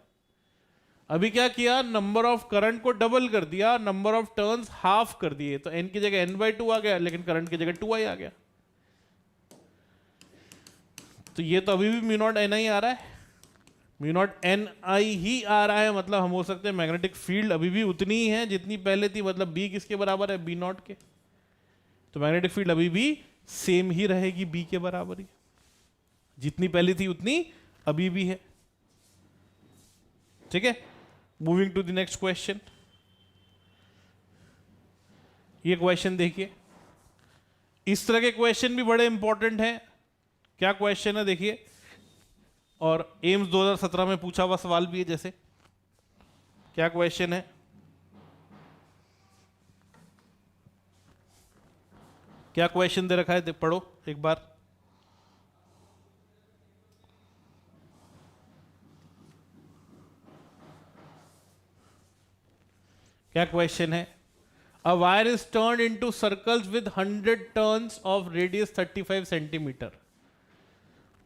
अभी क्या किया, नंबर ऑफ करंट को डबल कर दिया, नंबर ऑफ टर्न्स हाफ कर दिए, तो n की जगह n/2 आ गया, लेकिन करंट की जगह 2i आ गया। तो ये तो अभी भी म्यू नॉट एन आई आ रहा है, म्यू नॉट एन आई ही आ रहा है, मतलब हम हो सकते हैं मैग्नेटिक फील्ड अभी भी उतनी ही है जितनी पहले थी, मतलब बी किसके बराबर है, बी नॉट के। तो मैग्नेटिक फील्ड अभी भी सेम ही रहेगी, बी के बराबर ही, जितनी पहले थी उतनी अभी भी है। ठीक है, moving to the next question. ये क्वेश्चन देखिए, इस तरह के क्वेश्चन भी बड़े इंपॉर्टेंट हैं। क्या क्वेश्चन है देखिए, और एम्स 2017 में पूछा हुआ सवाल भी है। जैसे क्या क्वेश्चन है, क्या क्वेश्चन दे रखा है, पढ़ो एक बार। क्या क्वेश्चन है, a wire is turned into circles with 100 turns of radius 35 centimetre.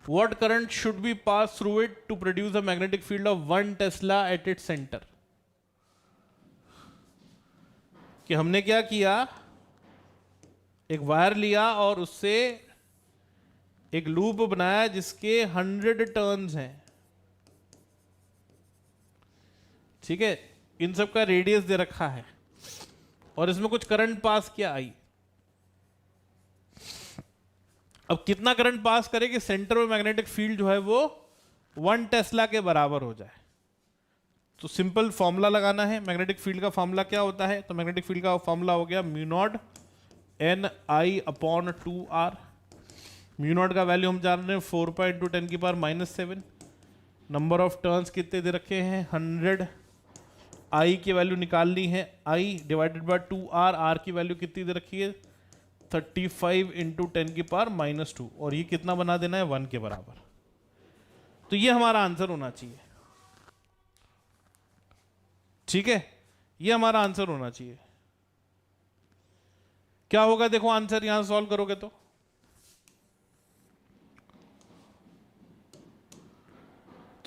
What current should be passed through it to produce a magnetic field of 1 Tesla at its center? कि हमने क्या किया, एक वायर लिया और उससे एक लूप बनाया जिसके 100 टर्न्स हैं, ठीक है, इन सब का रेडियस दे रखा है और इसमें कुछ करंट पास किया आई। अब कितना करंट पास करे कि सेंटर में मैग्नेटिक फील्ड जो है वो 1 टेस्ला के बराबर हो जाए। तो सिंपल फॉर्मूला लगाना है। मैग्नेटिक फील्ड का फॉर्मूला क्या होता है? तो मैग्नेटिक फील्ड का फॉर्मूला हो गया mu naught N I upon 2r। Mu not का वैल्यू हम जान रहे हैं 4/10⁻⁻⁷। नंबर ऑफ टर्न्स कितने दे रखे हैं? 100। आई की वैल्यू निकालनी है, आई डिवाइडेड बाय 2r। आर की वैल्यू कितनी दे रखी है? 35 × 10⁻⁻²। और ये कितना बना देना है? 1 के बराबर। तो ये हमारा आंसर होना चाहिए, ठीक है, ये हमारा आंसर होना चाहिए। क्या होगा देखो आंसर यहां सॉल्व करोगे तो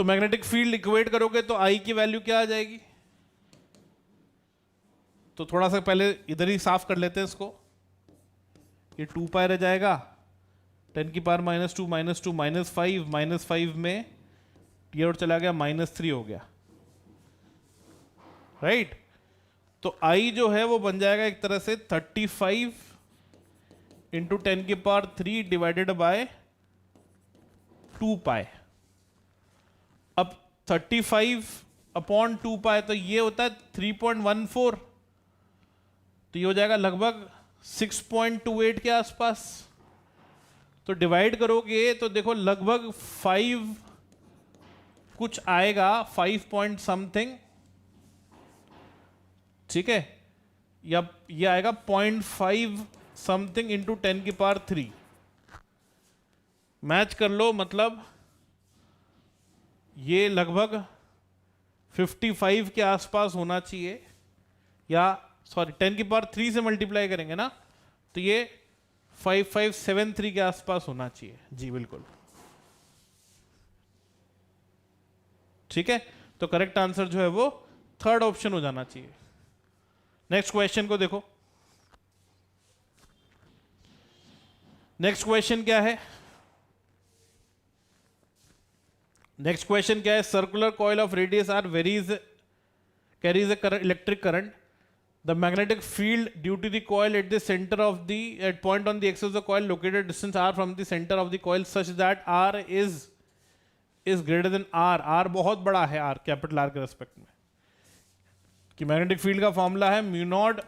मैग्नेटिक फील्ड इक्वेट करोगे तो आई की वैल्यू क्या आ जाएगी? तो थोड़ा सा पहले इधर ही साफ कर लेते हैं इसको। ये 2 पाई रह जाएगा, 10⁻⁻2 -2 -5 में ये और चला गया -3 हो गया, राइट। तो आई जो है वो बन जाएगा एक तरह से 35 × 10⁻³ डिवाइडेड बाय 2 पाई। अब 35/2 पाई तो ये होता है 3.14, तो ये हो जाएगा लगभग 6.28 के आसपास। तो डिवाइड करोगे तो देखो लगभग 5 कुछ आएगा, 5 पॉइंट समथिंग, ठीक है, या ये आएगा 0.5 समथिंग × 10⁻³ मैच कर लो, मतलब ये लगभग 55 के आसपास होना चाहिए, या सॉरी 10⁻³ से मल्टीप्लाई करेंगे ना तो ये 5573 के आसपास होना चाहिए। जी बिल्कुल, ठीक है। तो करेक्ट आंसर जो है वो 3rd ऑप्शन हो जाना चाहिए। नेक्स्ट क्वेश्चन को देखो। नेक्स्ट क्वेश्चन क्या है? नेक्स्ट क्वेश्चन क्या है? Circular coil of radius R carries a electric current. The magnetic field due to the coil at the center of the point on the axis of the coil located at distance r from the center of the coil such that r is greater than r। r बहुत बड़ा है, r capital r के respect में। कि magnetic field का formula है mu naught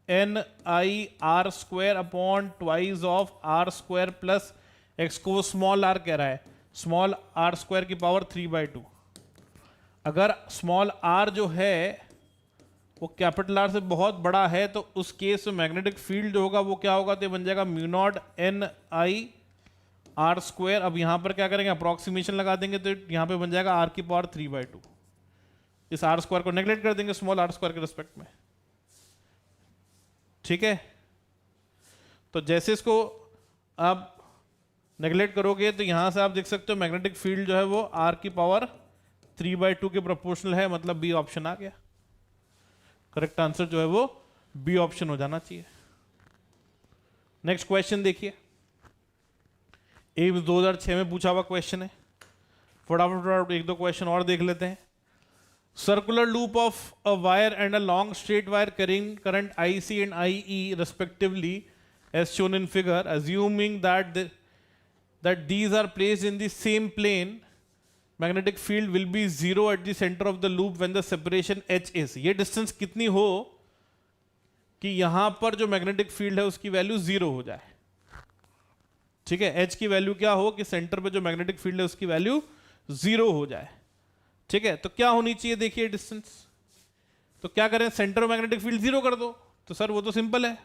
N I R square upon twice of R square plus X को small r कह रहा है, स्मॉल r स्क्वायर की पावर 3/2। अगर स्मॉल r जो है वो कैपिटल R से बहुत बड़ा है तो उस केस में मैग्नेटिक फील्ड जो होगा वो क्या होगा? तो बन जाएगा mu naught N I R square. अब यहां पर क्या करेंगे? अप्रोक्सीमेशन लगा देंगे तो यहां पे बन जाएगा r की पावर 3/2। इस r स्क्वायर को नेग्लेक्ट कर देंगे स्मॉल r स्क्वायर के रिस्पेक्ट में, ठीक है। तो जैसे इसको आप नेग्लेक्ट करोगे तो यहां से आप देख सकते हो मैग्नेटिक फील्ड जो है वो r की पावर 3/2 के प्रोपोर्शनल है, मतलब बी ऑप्शन आ गया। करेक्ट आंसर जो है वो बी ऑप्शन हो जाना चाहिए। नेक्स्ट क्वेश्चन देखिए, एम्स 2006 में पूछा हुआ क्वेश्चन है। फटाफट एक दो क्वेश्चन और देख लेते हैं। Circular loop of a wire and a long straight wire carrying current IC and IE respectively as shown in figure, assuming that these are placed in the same plane, magnetic field will be 0 at the center of the loop when the separation h is। ये distance कितनी हो कि यहां पर जो magnetic field है उसकी value 0 हो जाए, ठीक है। h की वैल्यू क्या हो कि सेंटर पे जो मैग्नेटिक फील्ड है उसकी वैल्यू 0 हो जाए, ठीक है। तो क्या होनी चाहिए? देखिए डिस्टेंस, तो क्या करें? सेंटर मैग्नेटिक फील्ड 0 कर दो। तो सर वो तो सिंपल है,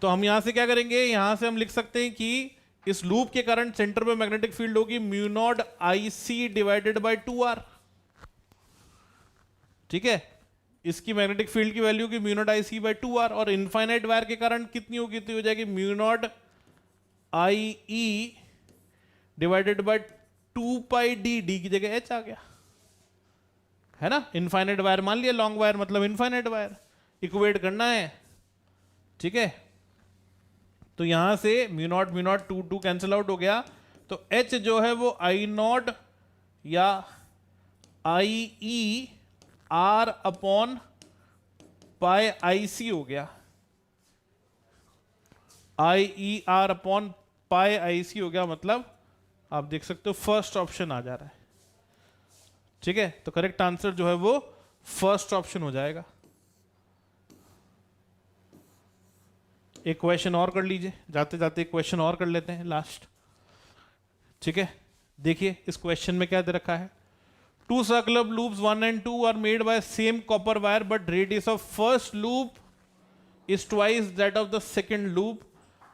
तो हम यहां से क्या करेंगे? यहां से हम लिख सकते हैं कि इस लूप के कारण सेंटर में मैग्नेटिक फील्ड होगी mu naught IC divided by 2r, ठीक है। इसकी मैग्नेटिक फील्ड की वैल्यू की mu naught IC by 2r, और इनफाइनाइट वायर के कारण कितनी होगी? तो हो जाएगी mu not IE divided by 2πd, D की जगह h आ गया, है ना। इनफाइनाइट वायर मान लिया, लॉन्ग वायर मतलब इनफाइनाइट वायर, इक्वेट करना है, ठीक है। तो यहां से म्यू नॉट 2 कैंसिल आउट हो गया, तो h जो है वो आई नॉट या आई ई आर अपॉन पाई आई सी हो गया, आई ई आर अपॉन पाई आई सी हो गया, मतलब आप देख सकते हो फर्स्ट ऑप्शन आ जा रहा है, ठीक है। तो करेक्ट आंसर जो है वो फर्स्ट ऑप्शन हो जाएगा। एक क्वेश्चन और कर लीजिए, जाते जाते एक क्वेश्चन और कर लेते हैं लास्ट, ठीक है। देखिए इस क्वेश्चन में क्या दे रखा है, two circular loops 1 and 2 are made by same copper wire but radius of first loop is twice that of the second loop,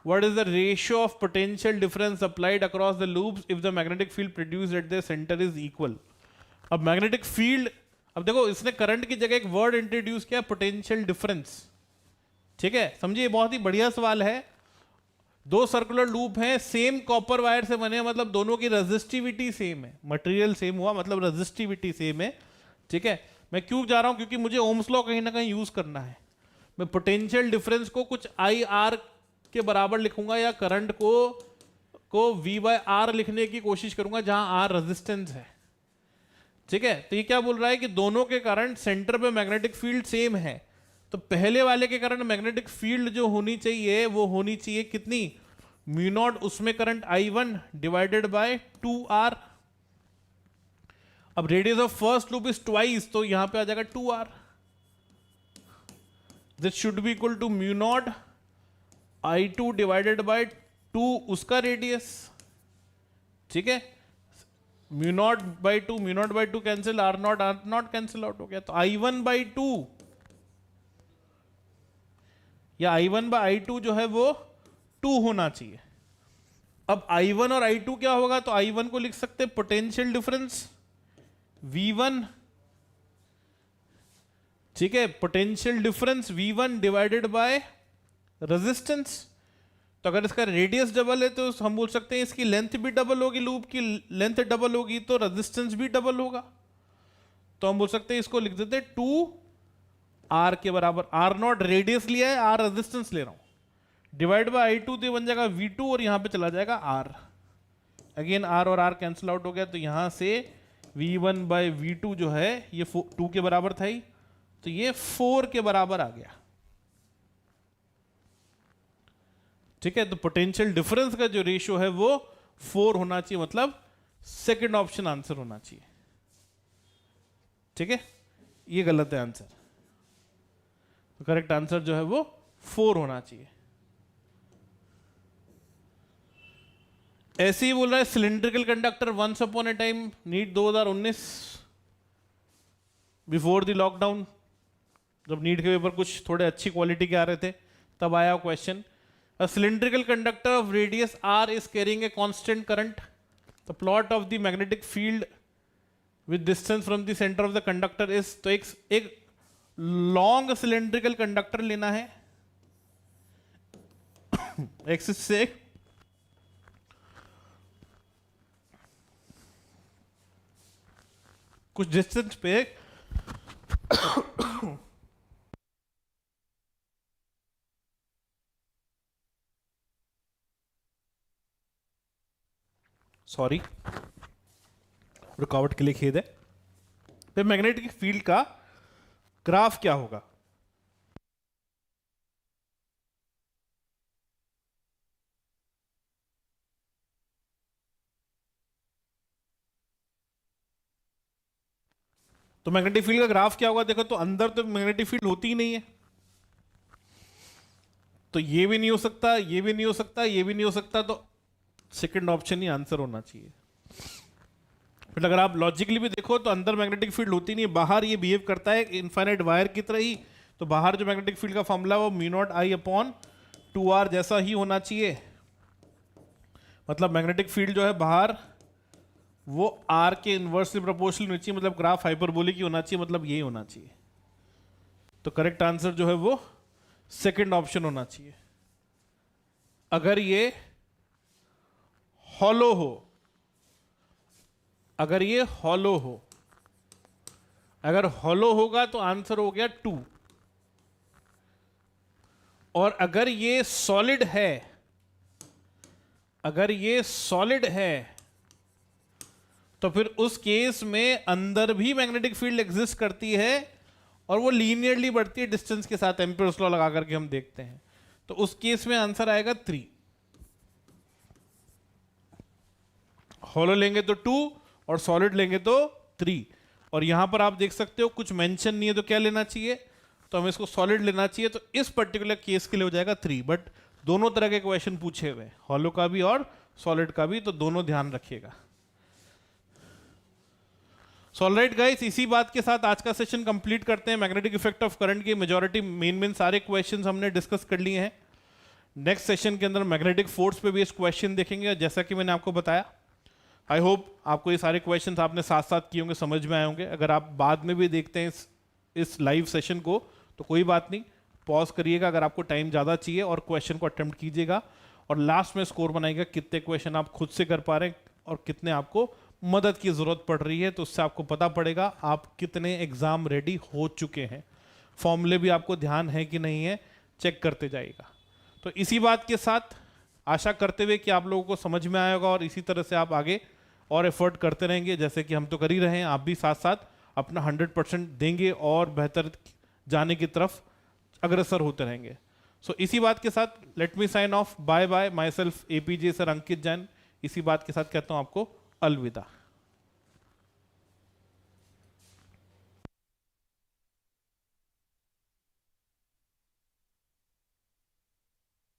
what is the ratio of potential difference applied across the loops if the magnetic field produced at the centre is equal. अब magnetic field, अब देखो इसने current की जगह एक word introduce किया, potential difference, ठीक है। समझिए बहुत ही बढ़िया सवाल है। दो सर्कुलर लूप हैं, सेम कॉपर वायर से बने, मतलब दोनों की रेजिस्टिविटी सेम है, मटेरियल सेम हुआ मतलब रेजिस्टिविटी सेम है, ठीक है। मैं क्यों जा रहा हूं, क्योंकि मुझे ओम्स लॉ कहीं ना कहीं यूज करना है। मैं पोटेंशियल डिफरेंस को कुछ आई आर के बराबर लिखूंगा या करंट को वी बाय आर लिखने की कोशिश करूंगा जहां आर रेजिस्टेंस है, ठीक है। तो ये क्या बोल रहा है कि दोनों के करंट सेंटर पे मैग्नेटिक फील्ड सेम है, तो पहले वाले के करंट मैग्नेटिक फील्ड जो होनी चाहिए वो होनी चाहिए कितनी, म्यू नॉट, उसमें current I1 divided by 2R। अब radius of first loop is twice, तो यहां पे आ जाएगा 2R, this should be equal to mu naught I2 divided by 2 उसका रेडियस, ठीक है। Mu naught by 2 cancel, R not cancel out हो गया, तो I1 बाई 2 या I1 बाई I2 जो है वो 2 होना चाहिए। अब I1 और I2 क्या होगा, तो I1 को लिख सकते हैं पोटेंशियल डिफरेंस V1, ठीक है, potential difference V1 divided by resistance. तो अगर इसका रेडियस डबल है तो हम बोल सकते हैं इसकी लेंथ भी डबल होगी, लूप की लेंथ डबल होगी तो रेजिस्टेंस भी डबल होगा, तो हम बोल सकते हैं इसको लिख देते हैं 2R के बराबर। आर नॉट रेडियस लिया है, आर रेजिस्टेंस ले रहा हूं, डिवाइड बाय I2 तो बन जाएगा V2 और यहां पे चला जाएगा R, अगेन R और R कैंसिल आउट हो गया, तो यहां से V1 बाय V2 जो है ये 2 के बराबर था ही, तो ये 4 के बराबर आ गया, ठीक है। तो पोटेंशियल डिफरेंस का जो रेशियो है वो 4 होना चाहिए, मतलब सेकंड ऑप्शन आंसर होना चाहिए, ठीक है। ये गलत है आंसर, तो करेक्ट आंसर जो है वो 4 होना चाहिए। ऐसे ही बोल रहा है cylindrical conductor once upon a time, NEET 2019, before the lockdown, जब नीट के पेपर कुछ थोड़े अच्छी क्वालिटी के आ रहे थे तब आया question. A cylindrical conductor of radius r is carrying a constant current. The plot of the magnetic field with distance from the center of the conductor is, तो एक लॉन्ग सिलेंड्रिकल कंडक्टर लेना है axis से, कुछ distance पे sorry रुकावट के लिए खेद है। फिर मैग्नेटिक फील्ड का ग्राफ क्या होगा, तो मैग्नेटिक फील्ड का ग्राफ क्या होगा, देखो तो अंदर तो मैग्नेटिक फील्ड होती ही नहीं है, तो ये भी नहीं हो सकता, ये भी नहीं हो सकता, ये भी नहीं हो सकता, तो सेकंड ऑप्शन ही आंसर होना चाहिए। फिर अगर आप लॉजिकली भी देखो तो अंदर मैग्नेटिक फील्ड होती नहीं है, बाहर ये बिहेव करता है इनफाइनाइट वायर की तरह ही, तो बाहर जो मैग्नेटिक फील्ड का फॉर्मूला वो mu naught I upon 2R जैसा ही होना चाहिए, मतलब मैग्नेटिक फील्ड जो है बाहर वो R के इनवर्सली प्रोपोर्शनल होनी चाहिए, मतलब ग्राफ हाइपरबोलिक ही होना चाहिए, मतलब यही होना चाहिए। तो करेक्ट आंसर जो है वो सेकंड ऑप्शन होना चाहिए। अगर ये हॉलो हो अगर ये हॉलो हो, अगर हॉलो होगा तो आंसर हो गया 2। और अगर ये सॉलिड है, अगर ये सॉलिड है तो फिर उस केस में अंदर भी मैग्नेटिक फील्ड एग्जिस्ट करती है और वो लीनियरली बढ़ती है डिस्टेंस के साथ, एम्पियर्स लॉ लगा करके हम देखते हैं। तो उस केस में आंसर आएगा 3। हॉलो लेंगे तो 2 और सॉलिड लेंगे तो 3। और यहां पर आप देख सकते हो कुछ मेंशन नहीं है तो क्या लेना चाहिए, तो हमें इसको सॉलिड लेना चाहिए। तो इस पर्टिकुलर केस के लिए हो जाएगा 3। बट दोनों तरह के क्वेश्चन पूछे हुए, हॉलो का भी और सॉलिड का भी, तो दोनों ध्यान रखिएगा। ऑलराइट गाइस, इसी बात के साथ आज का सेशन कंप्लीट करते हैं। मैग्नेटिक इफेक्ट ऑफ करंट की मेजॉरिटी मेन सारे क्वेश्चंस हमने डिस्कस कर लिए हैं। नेक्स्ट सेशन के अंदर मैग्नेटिक फोर्स पे बेस्ड क्वेश्चन देखेंगे। और जैसा कि मैंने आपको बताया, आई होप आपको ये सारे क्वेश्चंस आपने साथ साथ किए होंगे, समझ में आए होंगे। अगर आप बाद में भी देखते हैं इस लाइव सेशन को तो कोई बात नहीं, पॉज करिएगा अगर आपको टाइम ज़्यादा चाहिए और क्वेश्चन को अटेम्प्ट कीजिएगा। और लास्ट में स्कोर बनाइएगा कितने क्वेश्चन आप खुद से कर पा रहे हैं और कितने आपको मदद की जरूरत पड़ रही है। तो उससे आपको पता पड़ेगा आप कितने एग्जाम रेडी हो चुके हैं। फॉर्मूले भी आपको ध्यान है कि नहीं है, चेक करते जाइएगा। तो इसी बात के साथ आशा करते हुए कि आप लोगों को समझ में आएगा और इसी तरह से आप आगे और एफर्ट करते रहेंगे, जैसे कि हम तो कर ही रहे हैं। आप भी साथ साथ अपना 100% देंगे और बेहतर जाने की तरफ अग्रसर होते रहेंगे। सो इसी बात के साथ let me sign off. Bye bye. Myself APJ sir Ankit Jain. इसी बात के साथ कहता हूँ आपको अलविदा।